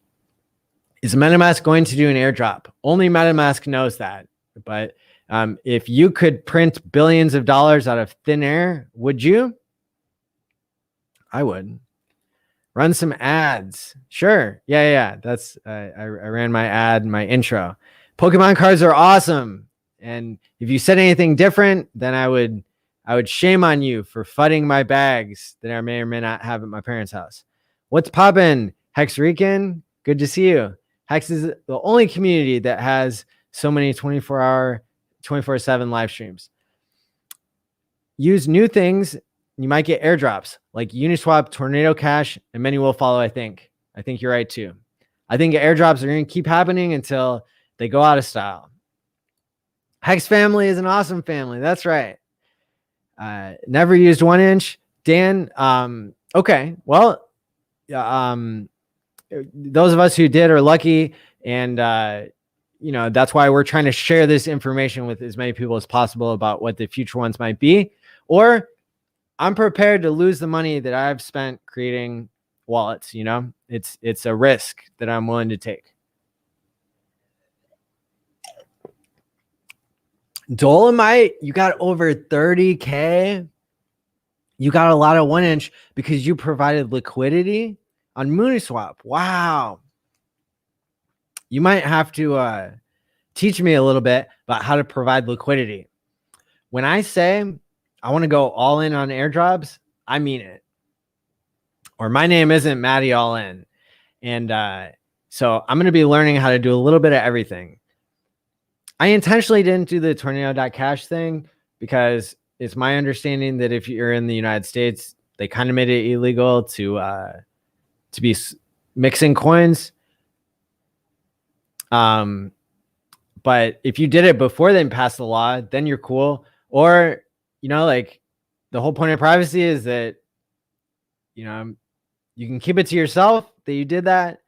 Is MetaMask going to do an airdrop? Only MetaMask knows that. But if you could print billions of dollars out of thin air, would you? I would. Run some ads. Sure. Yeah. That's I ran my ad, my intro. Pokemon cards are awesome. And if you said anything different, then I would shame on you for fudding my bags that I may or may not have at my parents' house. What's poppin', Hex Rican? Good to see you. Hex is the only community that has so many 24-hour, 24/7 live streams. Use new things. You might get airdrops like Uniswap, Tornado Cash, and many will follow, I think. I think you're right, too. I think airdrops are going to keep happening until they go out of style. Hex family is an awesome family. That's right. Never used 1-inch. Dan, okay. Well, those of us who did are lucky. And, that's why we're trying to share this information with as many people as possible about what the future ones might be. Or I'm prepared to lose the money that I've spent creating wallets. It's a risk that I'm willing to take. Dolomite, you got over 30K. You got a lot of 1-inch because you provided liquidity on Mooniswap. Wow. You might have to teach me a little bit about how to provide liquidity. when I say I want to go all in on airdrops, I mean it. Or my name isn't Matty All In. And so I'm going to be learning how to do a little bit of everything. I intentionally didn't do the tornado.cash thing because it's my understanding that if you're in the United States, they kind of made it illegal to be mixing coins. But if you did it before they passed the law, then you're cool. Or, you know, like the whole point of privacy is that, you know, you can keep it to yourself that you did that.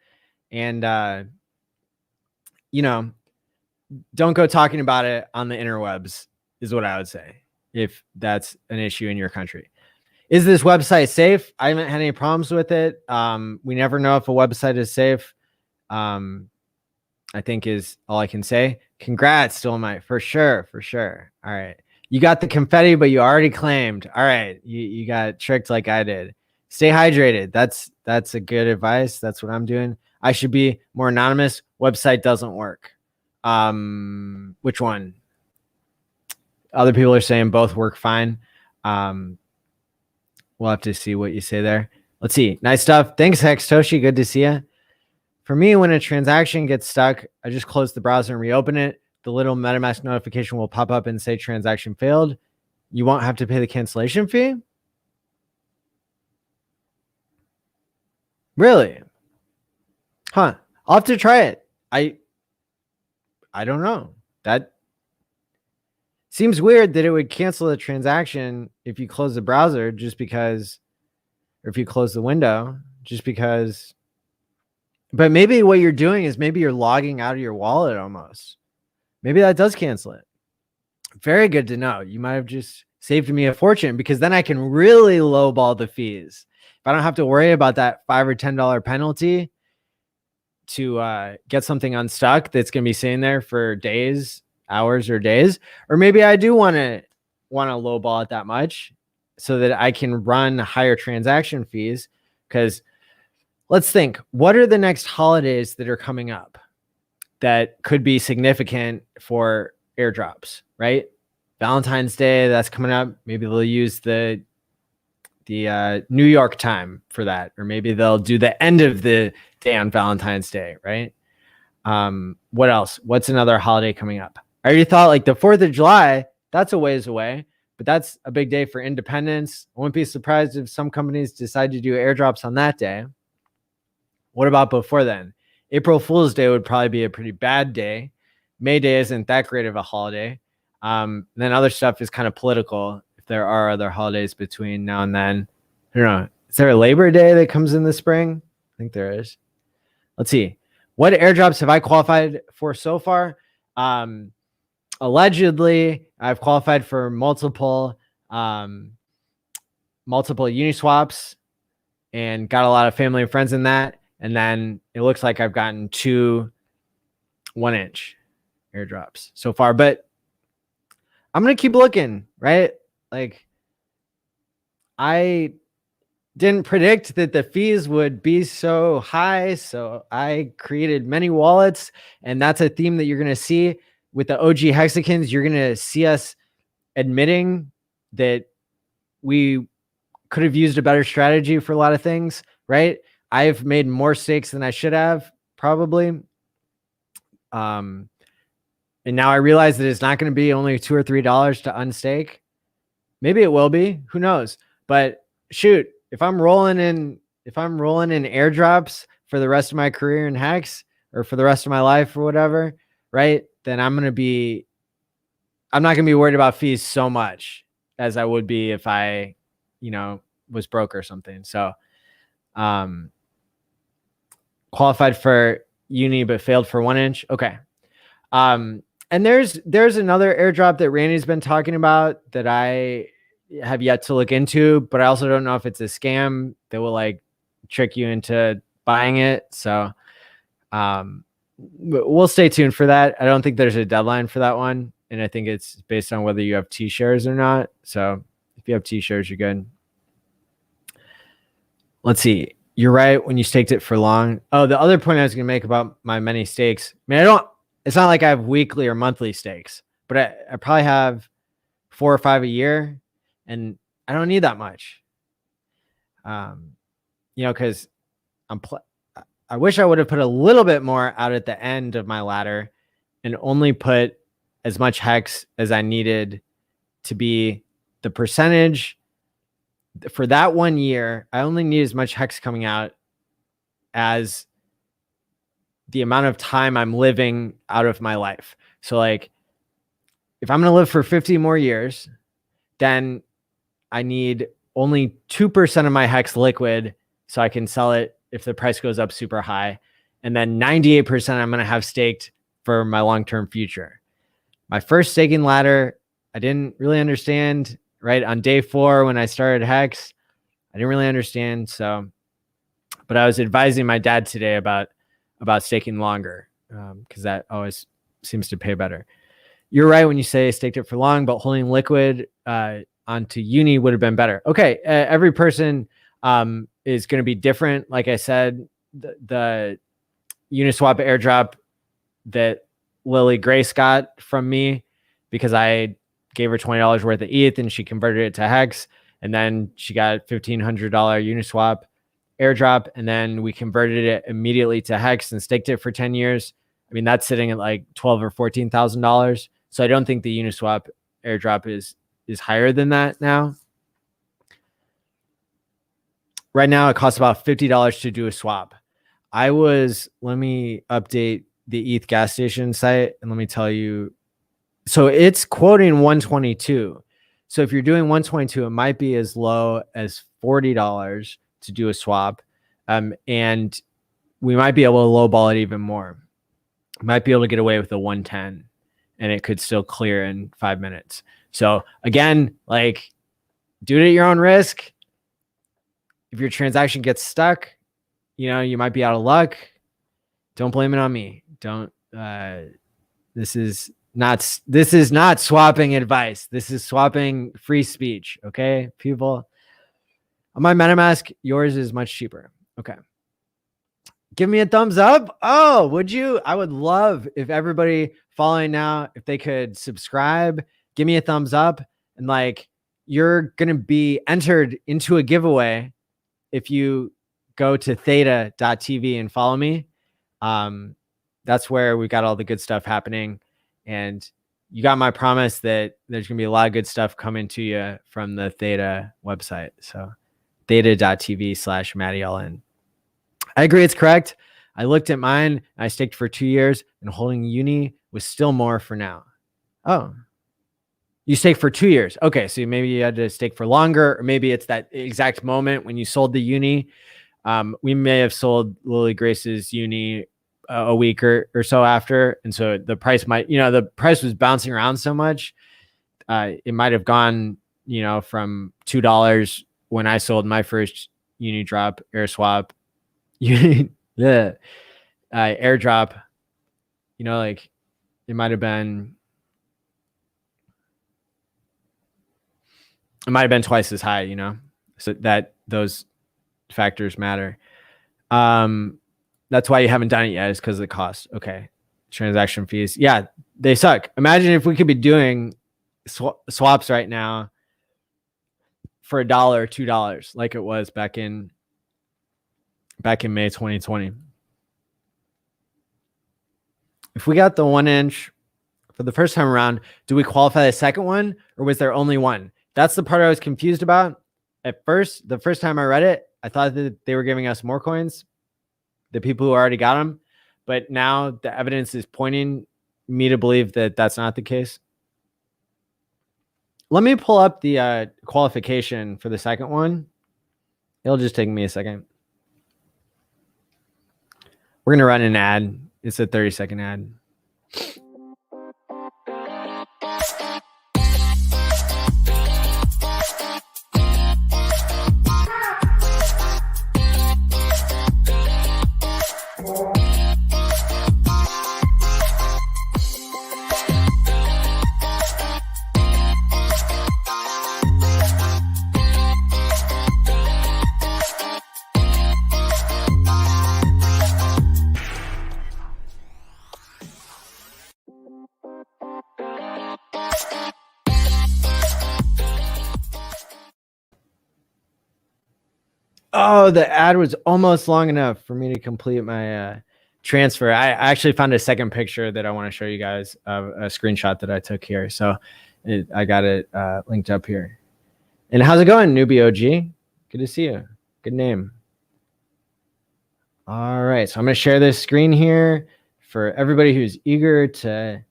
And, you know, don't go talking about it on the interwebs is what I would say if that's an issue in your country. Is this website safe? I haven't had any problems with it. We never know if a website is safe. I think is all I can say. Congrats, Dolomite, for sure. All right. You got the confetti, but you already claimed. All right. You got tricked like I did. Stay hydrated. That's a good advice. That's what I'm doing. I should be more anonymous. Website doesn't work. Which one? Other people are saying both work fine. We'll have to see what you say there. Let's see. Nice stuff. Thanks, Hex Toshi. Good to see you. For me, when a transaction gets stuck, I just close the browser and reopen it. The little MetaMask notification will pop up and say transaction failed. You won't have to pay the cancellation fee? Really? Huh. I'll have to try it. I don't know. That seems weird that it would cancel the transaction if you close the browser just because, or if you close the window just because. But maybe what you're doing is maybe you're logging out of your wallet almost. Maybe that does cancel it. Very good to know. You might have just saved me a fortune because then I can really lowball the fees. If I don't have to worry about that $5 or $10 penalty to get something unstuck that's going to be sitting there for days, hours, or days. Or maybe I do want to lowball it that much so that I can run higher transaction fees. Because let's think, what are the next holidays that are coming up that could be significant for airdrops, right? Valentine's Day, that's coming up. Maybe they'll use the New York time for that, or maybe they'll do the end of the day on Valentine's Day, right? What else? What's another holiday coming up? I already thought like the 4th of July, that's a ways away, but that's a big day for independence. I wouldn't be surprised if some companies decide to do airdrops on that day. What about before then? April Fool's Day would probably be a pretty bad day. May Day isn't that great of a holiday. Then other stuff is kind of political. If there are other holidays between now and then, I don't know. Is there a Labor Day that comes in the spring? I think there is. Let's see. What airdrops have I qualified for so far? Allegedly, I've qualified for multiple Uniswaps and got a lot of family and friends in that. And then it looks like I've gotten 2 1-inch airdrops so far, but I'm going to keep looking, right? Like I didn't predict that the fees would be so high. So I created many wallets, and that's a theme that you're going to see with the OG Hexicans. You're going to see us admitting that we could have used a better strategy for a lot of things, right? I've made more stakes than I should have, probably. And now I realize that it's not going to be only $2 or $3 to unstake. Maybe it will be. Who knows? But shoot, if I'm rolling in airdrops for the rest of my career in Hex or for the rest of my life or whatever, right? Then I'm not going to be worried about fees so much as I would be if I, was broke or something. So, qualified for uni but failed for 1-inch. Okay. And there's another airdrop that Randy's been talking about that I have yet to look into, but I also don't know if it's a scam that will like trick you into buying it. So we'll stay tuned for that. I don't think there's a deadline for that one, and I think it's based on whether you have T shares or not. So if you have T shares, you're good. Let's see. You're right when you staked it for long. Oh, the other point I was going to make about my many stakes. I mean, it's not like I have weekly or monthly stakes, but I probably have 4 or 5 a year, and I don't need that much. Because I wish I would have put a little bit more out at the end of my ladder and only put as much HEX as I needed to be the percentage for that 1 year. I only need as much HEX coming out as the amount of time I'm living out of my life. So like, if I'm going to live for 50 more years, then I need only 2% of my HEX liquid so I can sell it if the price goes up super high. And then 98% I'm going to have staked for my long-term future. My first staking ladder, I didn't really understand, right? On day 4, when I started HEX, I didn't really understand. So, but I was advising my dad today about staking longer, because that always seems to pay better. You're right when you say staked it for long, but holding liquid onto uni would have been better. Okay, every person is going to be different. Like I said, the Uniswap airdrop that Lily Grace got from me, because I gave her $20 worth of ETH and she converted it to HEX, and then she got $1,500 Uniswap airdrop, and then we converted it immediately to HEX and staked it for 10 years. I mean, that's sitting at like $12,000 or $14,000. So I don't think the Uniswap airdrop is higher than that now. Right now, it costs about $50 to do a swap. Let me update the ETH gas station site, and let me tell you. So it's quoting 122. So if you're doing 122, it might be as low as $40 to do a swap. And we might be able to lowball it even more. Might be able to get away with the 110, and it could still clear in 5 minutes. So again, like, do it at your own risk. If your transaction gets stuck, you might be out of luck. Don't blame it on me. This is not swapping advice. This is swapping free speech. Okay, people. On my MetaMask, yours is much cheaper. Okay. Give me a thumbs up. Oh, would you? I would love if everybody following now, if they could subscribe, give me a thumbs up, and like, you're going to be entered into a giveaway if you go to theta.tv and follow me. That's where we got all the good stuff happening. And you got my promise that there's going to be a lot of good stuff coming to you from the Theta website. So theta.tv/MattyLN. I agree, it's correct. I looked at mine. I staked for 2 years, and holding uni was still more for now. Oh, you staked for 2 years. Okay, so maybe you had to stake for longer, or maybe it's that exact moment when you sold the uni. We may have sold Lily Grace's uni a week or so after, and so the price might, the price was bouncing around so much. It might have gone, from $2 when I sold my first uni drop airdrop, airdrop. Like, it might have been twice as high. So that those factors matter. That's why you haven't done it yet, is because of the cost. Okay. Transaction fees. Yeah, they suck. Imagine if we could be doing swaps right now for $1 or $2, like it was back in May 2020. If we got the 1 inch for the first time around, do we qualify the second one, or was there only one? That's the part I was confused about. At first, the first time I read it, I thought that they were giving us more coins, the people who already got them. But now the evidence is pointing me to believe that that's not the case. Let me pull up the qualification for the second one. It'll just take me a second. We're going to run an ad. It's a 30-second ad. Oh, the ad was almost long enough for me to complete my transfer. I actually found a second picture that I want to show you guys of a screenshot that I took here. So I got it linked up here. And how's it going, newbie OG? Good to see you. Good name. All right, so I'm going to share this screen here for everybody who's eager for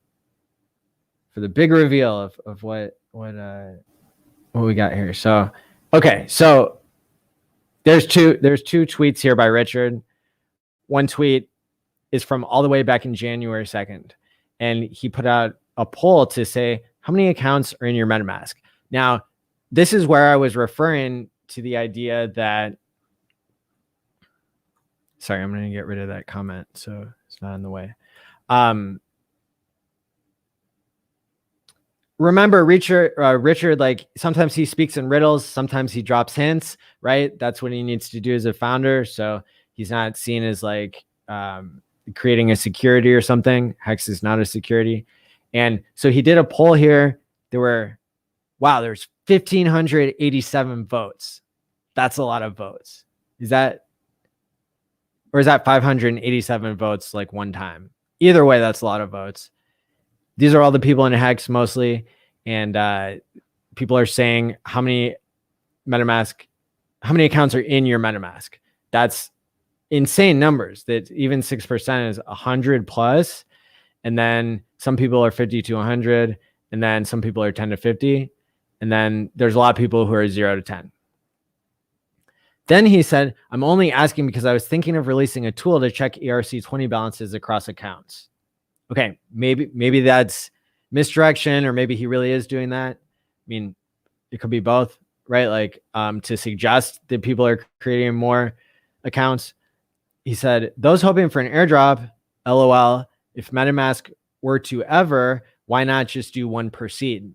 the big reveal of what we got here. So, okay, so there's two tweets here by Richard. One tweet is from all the way back in January 2nd, and he put out a poll to say how many accounts are in your MetaMask. Now, this is where I was referring to the idea that. Sorry, I'm going to get rid of that comment so it's not in the way. Remember, Richard, like sometimes he speaks in riddles, sometimes he drops hints, right? That's what he needs to do as a founder. So he's not seen as like creating a security or something. HEX is not a security. And so he did a poll here. There's 1,587 votes. That's a lot of votes. Is that 587 votes like one time? Either way, that's a lot of votes. These are all the people in HEX mostly. And people are saying how many accounts are in your MetaMask. That's insane numbers. That even 6% is 100 plus. And then some people are 50 to 100. And then some people are 10 to 50. And then there's a lot of people who are 0 to 10. Then he said, I'm only asking because I was thinking of releasing a tool to check ERC20 balances across accounts. Okay, maybe that's misdirection, or maybe he really is doing that. I mean, it could be both, right? Like to suggest that people are creating more accounts. He said, those hoping for an airdrop, LOL, if MetaMask were to ever, why not just do one per seed?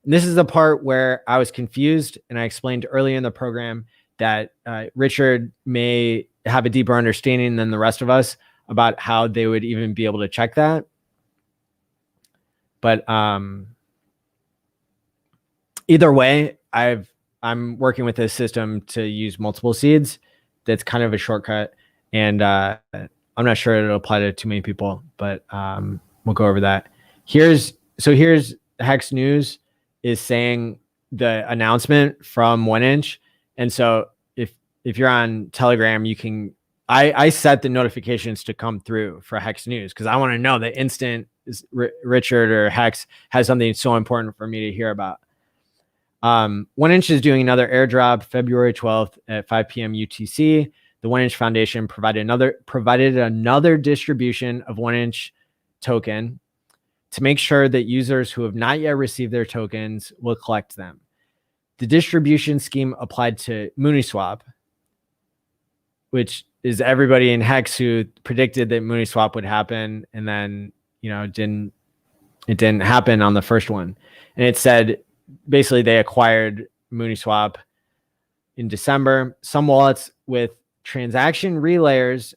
And this is the part where I was confused, and I explained earlier in the program that Richard may have a deeper understanding than the rest of us about how they would even be able to check that. But either way, I'm working with this system to use multiple seeds. That's kind of a shortcut, and I'm not sure it'll apply to too many people, but we'll go over that. Here's HEX News is saying the announcement from 1inch. And so if you're on Telegram, you can, I set the notifications to come through for HEX News because I want to know the instant Richard or HEX has something so important for me to hear about. 1inch is doing another airdrop February 12th at 5 p.m. UTC. The 1inch Foundation provided another distribution of 1inch token to make sure that users who have not yet received their tokens will collect them. The distribution scheme applied to MooneySwap, which is everybody in HEX who predicted that MooneySwap would happen, and then it didn't happen on the first one. And it said basically they acquired MooneySwap in December. Some wallets with transaction relayers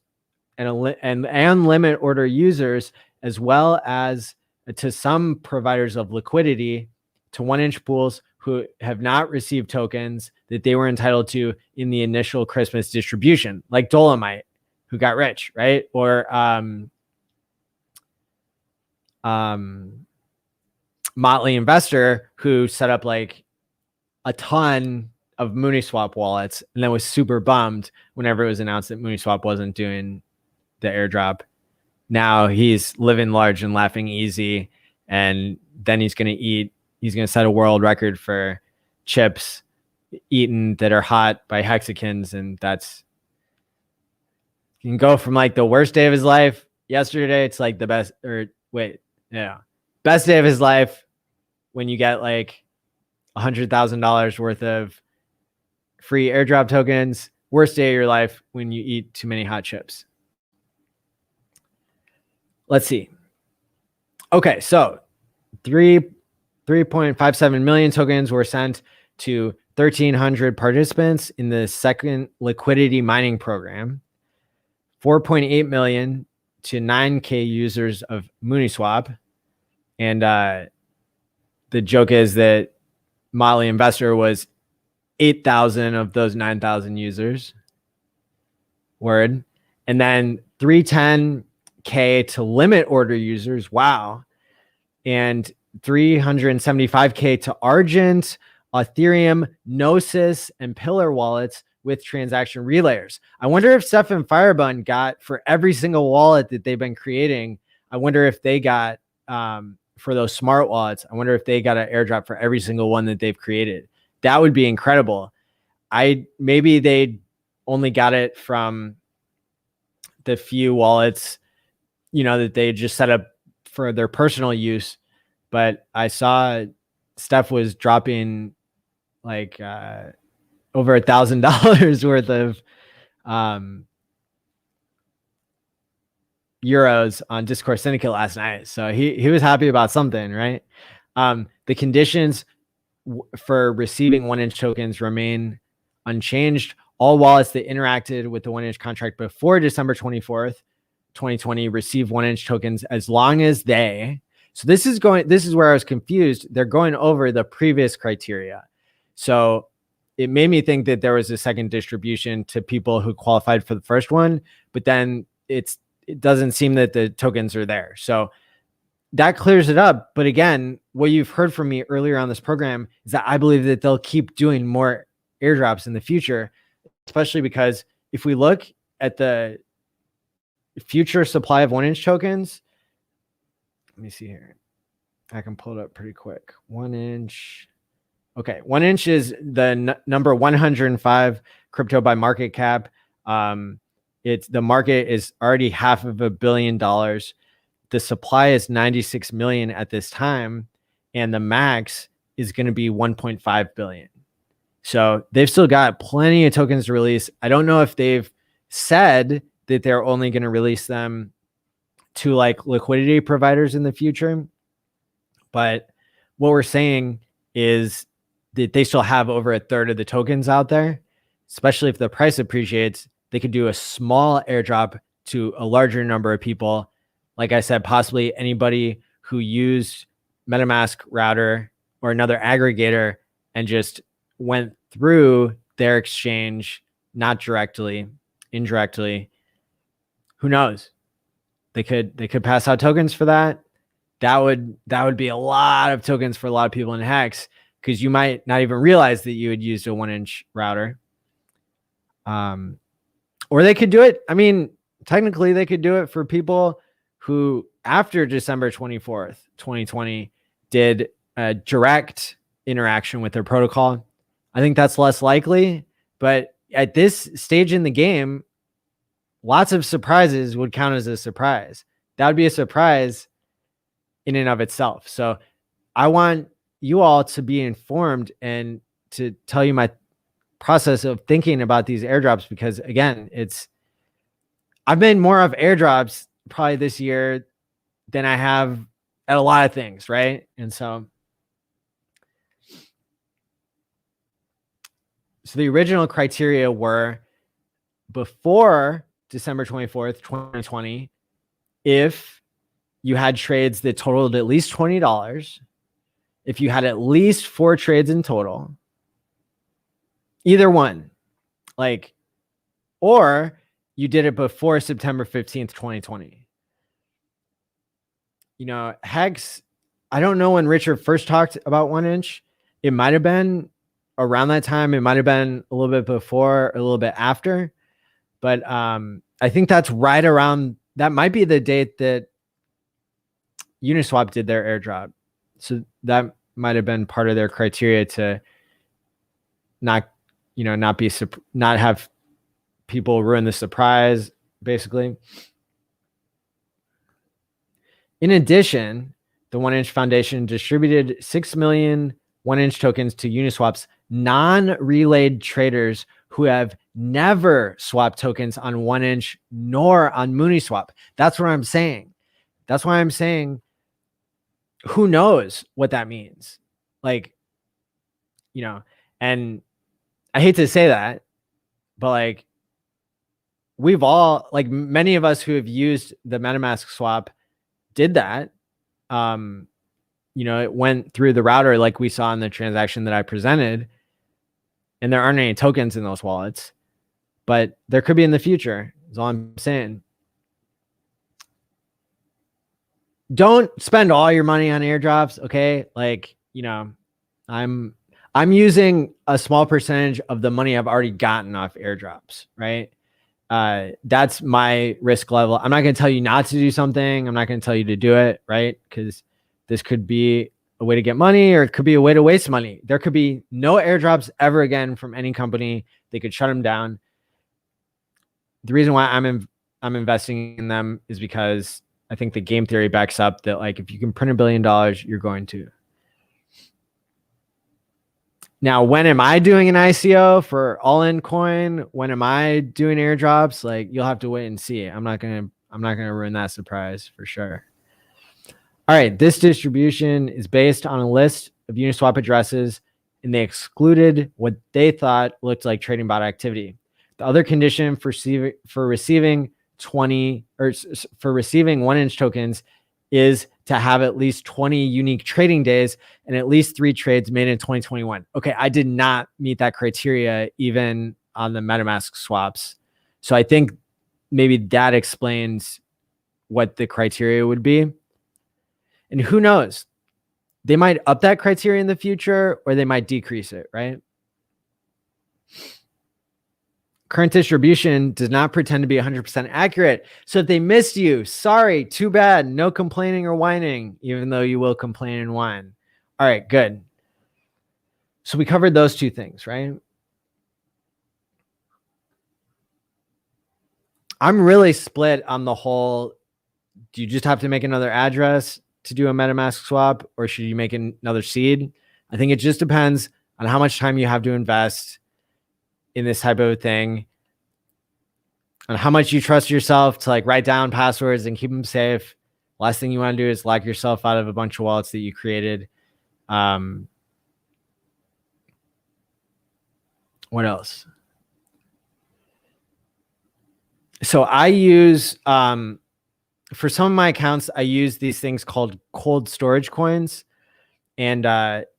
and limit order users, as well as to some providers of liquidity to 1inch pools who have not received tokens that they were entitled to in the initial Christmas distribution, like Dolomite, who got rich, right? Or Motley Investor, who set up like a ton of MooneySwap wallets and then was super bummed whenever it was announced that MooneySwap wasn't doing the airdrop. Now he's living large and laughing easy, and then he's going to set a world record for chips eaten that are hot by hexagons. And you can go from like the worst day of his life yesterday. It's like the best, best day of his life when you get like $100,000 worth of free airdrop tokens. Worst day of your life when you eat too many hot chips. Let's see. Okay, so 3.57 million tokens were sent to 1,300 participants in the second liquidity mining program. 4.8 million to 9K users of MooneySwap. And the joke is that Motley Investor was 8,000 of those 9,000 users. Word. And then 310K to limit order users. Wow. And 375K to Argent, Ethereum, Gnosis, and Pillar wallets with transaction relayers. I wonder if Ceph and Firebun got for every single wallet that they've been creating. I wonder if they got for those smart wallets. I wonder if they got an airdrop for every single one that they've created. That would be incredible. Maybe they only got it from the few wallets, that they just set up for their personal use. But I saw Steph was dropping like over $1,000 worth of euros on Discord Syndicate last night. So he was happy about something, right? The conditions for receiving 1inch tokens remain unchanged. All wallets that interacted with the 1inch contract before December 24th, 2020 receive 1inch tokens as long as so this is where I was confused. They're going over the previous criteria. So it made me think that there was a second distribution to people who qualified for the first one, but then it doesn't seem that the tokens are there. So that clears it up. But again, what you've heard from me earlier on this program is that I believe that they'll keep doing more airdrops in the future, especially because if we look at the future supply of 1inch tokens, let me see here. I can pull it up pretty quick. 1inch. Okay. 1inch is the number 105 crypto by market cap. The market is already $500 million. The supply is 96 million at this time, and the max is going to be 1.5 billion. So they've still got plenty of tokens to release. I don't know if they've said that they're only going to release them to like liquidity providers in the future. But what we're saying is that they still have over a third of the tokens out there, especially if the price appreciates. They could do a small airdrop to a larger number of people. Like I said, possibly anybody who used MetaMask router or another aggregator and just went through their exchange, not directly, indirectly. Who knows? They could pass out tokens for that. That would be a lot of tokens for a lot of people in HEX, because you might not even realize that you had used a 1inch router. Or they could do it. I mean, technically they could do it for people who after December 24th, 2020 did a direct interaction with their protocol. I think that's less likely, but at this stage in the game, lots of surprises would count as a surprise. That would be a surprise in and of itself. So I want you all to be informed and to tell you my process of thinking about these airdrops, because again, I've made more of airdrops probably this year than I have at a lot of things, right? And so the original criteria were before December 24th, 2020, if you had trades that totaled at least $20, if you had at least 4 trades in total, either one, or you did it before September 15th, 2020. HEX, I don't know when Richard first talked about 1inch. It might have been around that time. It might have been a little bit before, a little bit after. But I think that's right around, that might be the date that Uniswap did their airdrop. So that might have been part of their criteria to not have people ruin the surprise, basically. In addition, the 1inch Foundation distributed 6 million 1inch tokens to Uniswap's non-relayed traders who have never swapped tokens on 1inch nor on Mooniswap. That's what I'm saying. That's why I'm saying, who knows what that means? And I hate to say that, but we've all, many of us who have used the MetaMask swap did that. It went through the router like we saw in the transaction that I presented, and there aren't any tokens in those wallets. but there could be in the future, is all I'm saying. Don't spend all your money on airdrops, okay? Like, you know, I'm using a small percentage of the money I've already gotten off airdrops, right? That's my risk level. I'm not going to tell you not to do something. I'm not going to tell you to do it, right? Because this could be a way to get money, or it could be a way to waste money. There could be no airdrops ever again from any company. They could shut them down. The reason why I'm investing in them is because I think the game theory backs up that, like, if you can print $1 billion, you're going to. Now, when am I doing an ICO for all-in coin? When am I doing airdrops? Like, you'll have to wait and see. I'm not gonna ruin that surprise for sure. All right, this distribution is based on a list of Uniswap addresses, and they excluded what they thought looked like trading bot activity. The other condition for receiving 1-inch tokens is to have at least 20 unique trading days and at least 3 trades made in 2021. Okay, I did not meet that criteria even on the MetaMask swaps. So I think maybe that explains what the criteria would be. And who knows? They might up that criteria in the future, or they might decrease it, right? Current distribution does not pretend to be 100% accurate. So if they missed you, sorry, too bad. No complaining or whining, even though you will complain and whine. All right, good. So we covered those two things, right? I'm really split on the whole, do you just have to make another address to do a MetaMask swap, or should you make another seed? I think it just depends on how much time you have to invest in this type of thing, and how much you trust yourself to, like, write down passwords and keep them safe. Last thing you want to do is lock yourself out of a bunch of wallets that you created. What else? So I use, for some of my accounts, I use these things called cold storage coins. And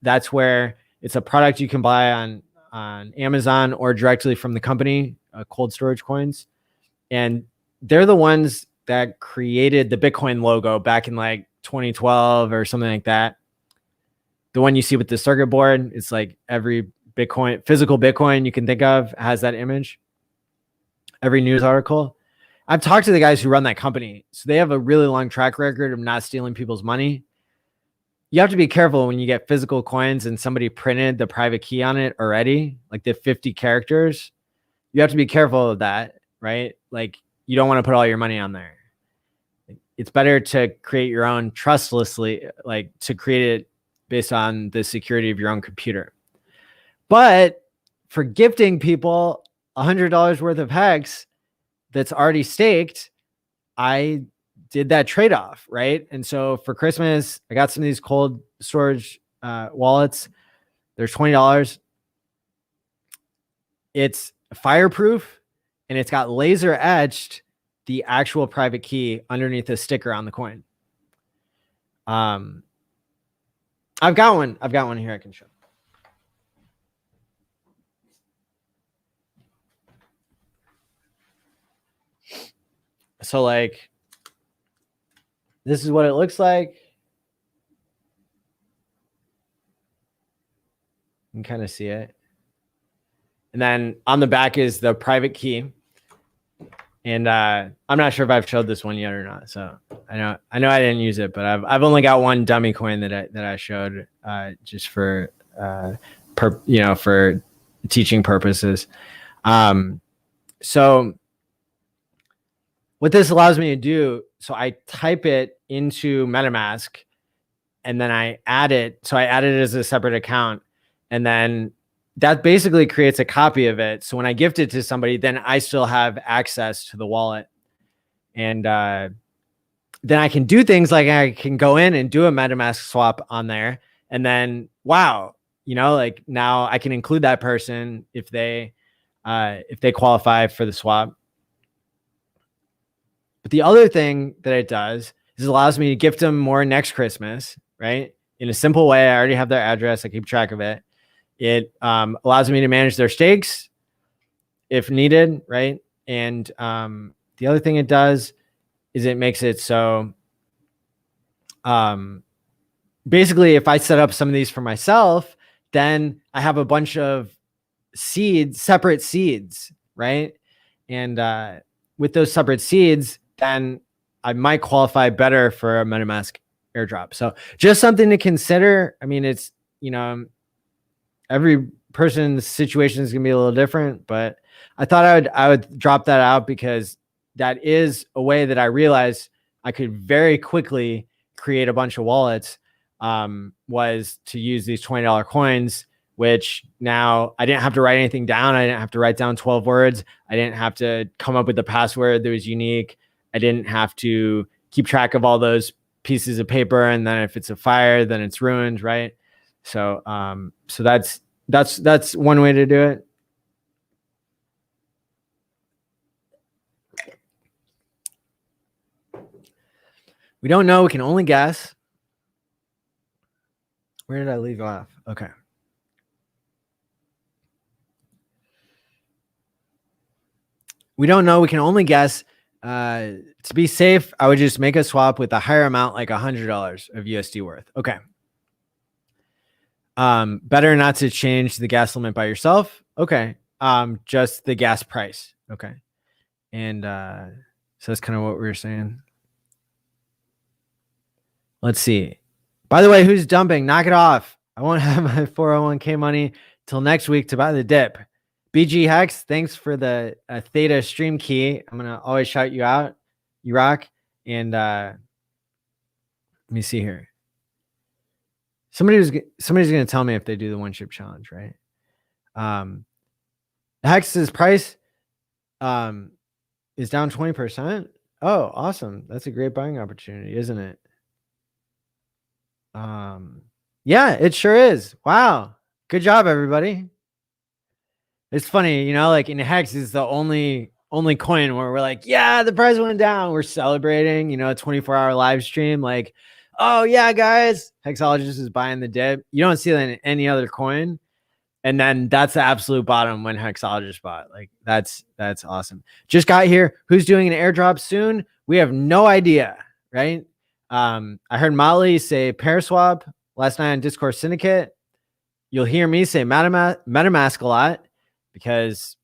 that's where it's a product you can buy on Amazon or directly from the company, cold storage coins. And they're the ones that created the Bitcoin logo back in like 2012 or something like that. The one you see with the circuit board, it's like every Bitcoin, physical Bitcoin you can think of has that image. Every news article. I've talked to the guys who run that company. So they have a really long track record of not stealing people's money. You have to be careful when you get physical coins and somebody printed the private key on it already, like the 50 characters. You have to be careful of that, right? Like, you don't want to put all your money on there. It's better to create your own trustlessly, like to create it based on the security of your own computer. But for gifting people $100 worth of HEX that's already staked, I did that trade-off, right? And so for Christmas, I got some of these cold storage wallets. There's $20. It's fireproof, and it's got laser etched the actual private key underneath the sticker on the coin. I've got one here I can show. So, like, this is what it looks like. You can kind of see it. And then on the back is the private key. And I'm not sure if I've showed this one yet or not. So I know I didn't use it, but I've only got one dummy coin that I showed just for for teaching purposes. So what this allows me to do, so I type it into MetaMask and then I add it. So I add it as a separate account, and then that basically creates a copy of it. So when I gift it to somebody, then I still have access to the wallet. And then I can do things like I can go in and do a MetaMask swap on there. And then, wow, like now I can include that person if they qualify for the swap. But the other thing that it does is it allows me to gift them more next Christmas, right? In a simple way. I already have their address. I keep track of it. It allows me to manage their stakes. if needed, right? And the other thing it does is it makes it so basically if I set up some of these for myself, then I have a bunch of seeds, separate seeds, right? And with those separate seeds, then I might qualify better for a MetaMask airdrop. So just something to consider. I mean, it's, you know, every person's situation is going to be a little different, but I thought I would drop that out because that is a way that I realized I could very quickly create a bunch of wallets, was to use these $20 coins, which now I didn't have to write anything down. I didn't have to write down 12 words. I didn't have to come up with a password that was unique. I didn't have to keep track of all those pieces of paper. And then if it's a fire, then it's ruined, right? So, so that's one way to do it. We don't know. We can only guess. Where did I leave off? Okay. We don't know. We can only guess. To be safe, I would just make a swap with a higher amount, like $100 of USD worth. Okay. Better not to change the gas limit by yourself. Okay. Just the gas price. Okay. And so that's kind of what we were saying. Let's see. By the way, who's dumping? Knock it off. I won't have my 401k money till next week to buy the dip. BG Hex, thanks for the Theta stream key. I'm gonna always shout you out. You rock. And let me see here. Somebody's gonna tell me if they do the one chip challenge, right? Hex's price is down 20%. Oh, awesome. That's a great buying opportunity, isn't it? Yeah, it sure is. Wow. Good job, everybody. It's funny, you know, like in HEX is the only coin where we're like, yeah, the price went down. We're celebrating, you know, a 24-hour live stream. Like, oh yeah, guys, Hexologist is buying the dip. You don't see that in any other coin. And then that's the absolute bottom when Hexologist bought. Like that's awesome. Just got here. Who's doing an airdrop soon? We have no idea, right? I heard Molly say ParaSwap last night on Discourse Syndicate. You'll hear me say MetaMask a lot because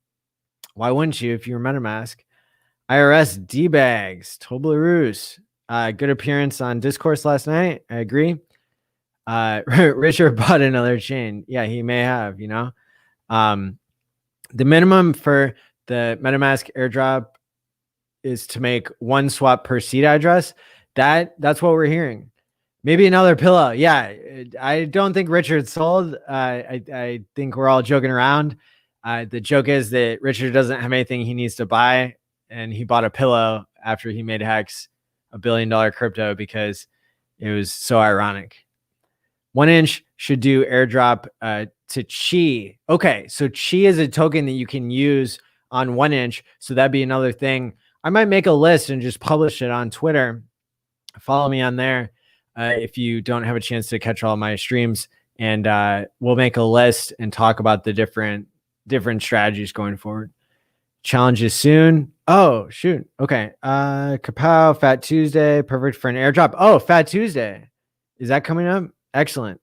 why wouldn't you if you're MetaMask? IRS D-Bags, Toblerus. Good appearance on Discourse last night. I agree. Richard bought another chain. Yeah, he may have, you know. The minimum for the MetaMask airdrop is to make one swap per seed address. That's what we're hearing. Maybe another pillow. Yeah, I don't think Richard sold. I think we're all joking around. The joke is that Richard doesn't have anything he needs to buy, and he bought a pillow after he made HEX $1 billion crypto because it was so ironic. 1inch should do airdrop to Chi. Okay, so Chi is a token that you can use on 1inch. So that'd be another thing. I might make a list and just publish it on Twitter. Follow me on there if you don't have a chance to catch all my streams, and we'll make a list and talk about the different strategies going forward. Challenges soon. Oh, shoot. Okay. Kapow, Fat Tuesday, perfect for an airdrop. Oh, Fat Tuesday. Is that coming up? Excellent.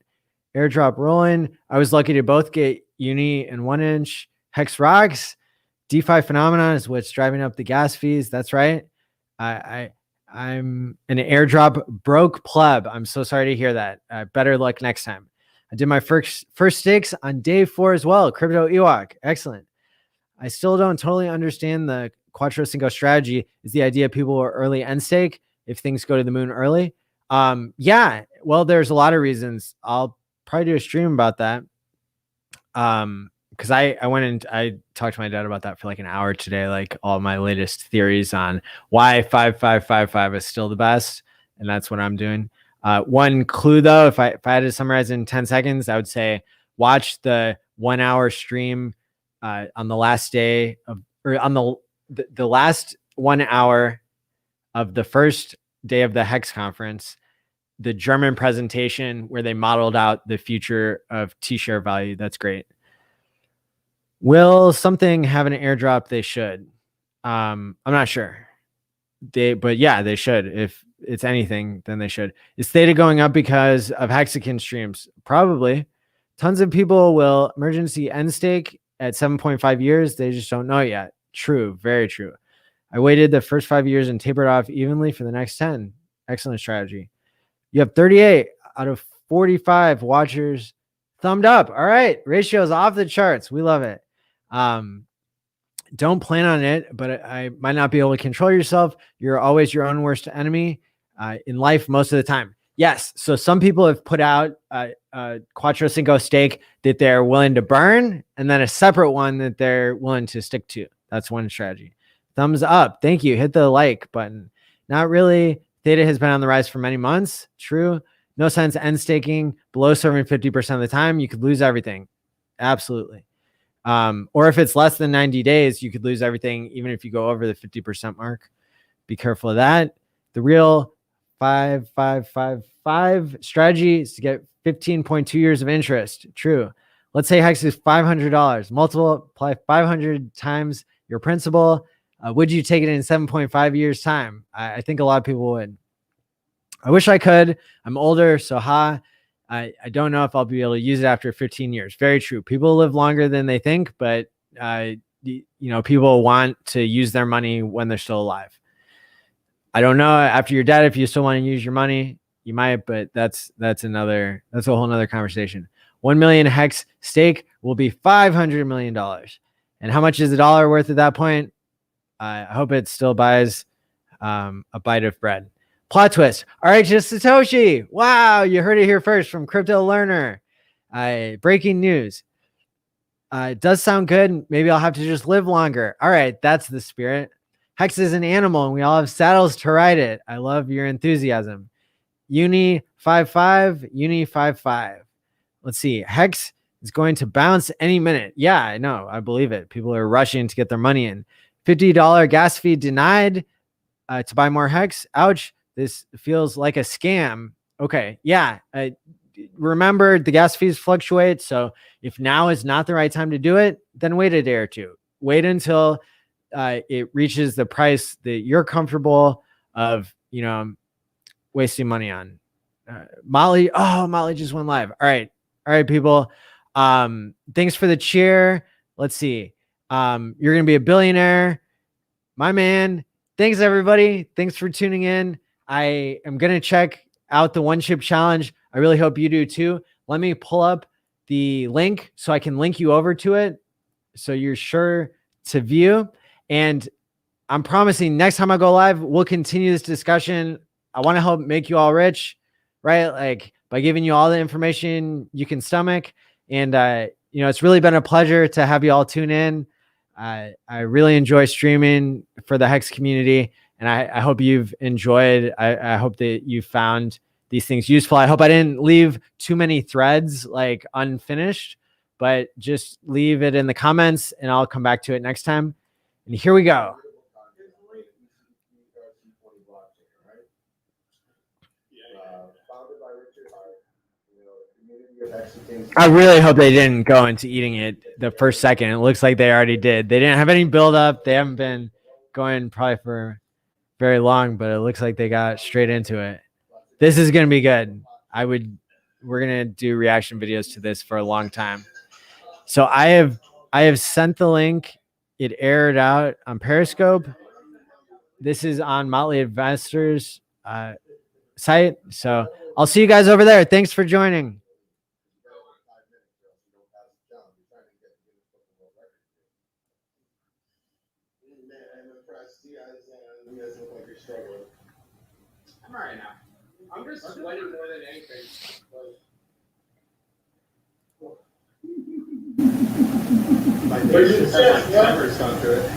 Airdrop rolling. I was lucky to both get Uni and 1inch. Hex rocks. DeFi phenomenon is what's driving up the gas fees. That's right. I'm an airdrop broke pleb. I'm so sorry to hear that. Better luck next time. I did my first stakes on day 4 as well. Crypto Ewok. Excellent. I still don't totally understand the Quattro Cinco strategy. Is the idea people are early end stake if things go to the moon early? Yeah, well, there's a lot of reasons. I'll probably do a stream about that. Because I went and I talked to my dad about that for like an hour today, like all my latest theories on why 5555 is still the best. And that's what I'm doing. One clue though, if I had to summarize in 10 seconds, I would say watch the 1 hour stream on the last day of, or on the last 1 hour of the first day of the HEX conference, the German presentation where they modeled out the future of T-share value. That's great. Will something have an airdrop? They should. I'm not sure. But yeah, they should. If it's anything, then they should. Is Theta going up because of Hexagon streams? Probably. Tons of people will emergency end stake at 7.5 years. They just don't know it yet. True. Very true. I waited the first 5 years and tapered off evenly for the next 10. Excellent strategy. You have 38 out of 45 watchers thumbed up. All right. Ratio is off the charts. We love it. Don't plan on it, but I might not be able to control yourself. You're always your own worst enemy in life most of the time. Yes. So some people have put out a Quattro Cinco stake that they're willing to burn, and then a separate one that they're willing to stick to. That's one strategy. Thumbs up. Thank you. Hit the like button. Not really. Theta has been on the rise for many months. True. No sense end staking below serving 50% of the time. You could lose everything. Absolutely. Or if it's less than 90 days, you could lose everything, even if you go over the 50% mark. Be careful of that. The real 5-5-5-5 strategy is to get 15.2 years of interest. True. Let's say HEX is $500. Multiply 500 times your principal. Would you take it in 7.5 years time? I think a lot of people would. I wish I could. I'm older, so I don't know if I'll be able to use it after 15 years. Very true. People live longer than they think, but people want to use their money when they're still alive. I don't know after you're dead if you still want to use your money. You might, but that's a whole nother conversation. 1 million HEX stake will be $500 million. And how much is a dollar worth at that point? I hope it still buys a bite of bread. Plot twist. All right, just Satoshi. Wow, you heard it here first from Crypto Learner. Breaking news. It does sound good. Maybe I'll have to just live longer. All right, that's the spirit. HEX is an animal, and we all have saddles to ride it. I love your enthusiasm. Uni 5.5, Uni 5.5. Let's see. HEX is going to bounce any minute. Yeah, I know. I believe it. People are rushing to get their money in. $50 gas fee denied to buy more HEX. Ouch. This feels like a scam. Okay. Yeah. Remember, the gas fees fluctuate. So if now is not the right time to do it, then wait a day or two. Wait until it reaches the price that you're comfortable of, wasting money on. Molly. Oh, Molly just went live. All right. All right, people. Thanks for the cheer. Let's see. You're going to be a billionaire. My man. Thanks, everybody. Thanks for tuning in. I am going to check out the One Chip Challenge. I really hope you do too. Let me pull up the link so I can link you over to it so you're sure to view. And I'm promising next time I go live, we'll continue this discussion. I want to help make you all rich, right? Like by giving you all the information you can stomach. And, it's really been a pleasure to have you all tune in. I really enjoy streaming for the HEX community. And I hope you've enjoyed. I hope that you found these things useful. I hope I didn't leave too many threads like unfinished, but just leave it in the comments and I'll come back to it next time. And here we go. I really hope they didn't go into eating it the first second. It looks like they already did. They didn't have any build up. They haven't been going probably for very long, but it looks like they got straight into it. This is going to be good. We're going to do reaction videos to this for a long time. So I have sent the link. It aired out on Periscope. This is on Motley Investors site. So I'll see you guys over there. Thanks for joining. I'm all right now. I'm just sweating more than anything. My face just has like tremors come to it.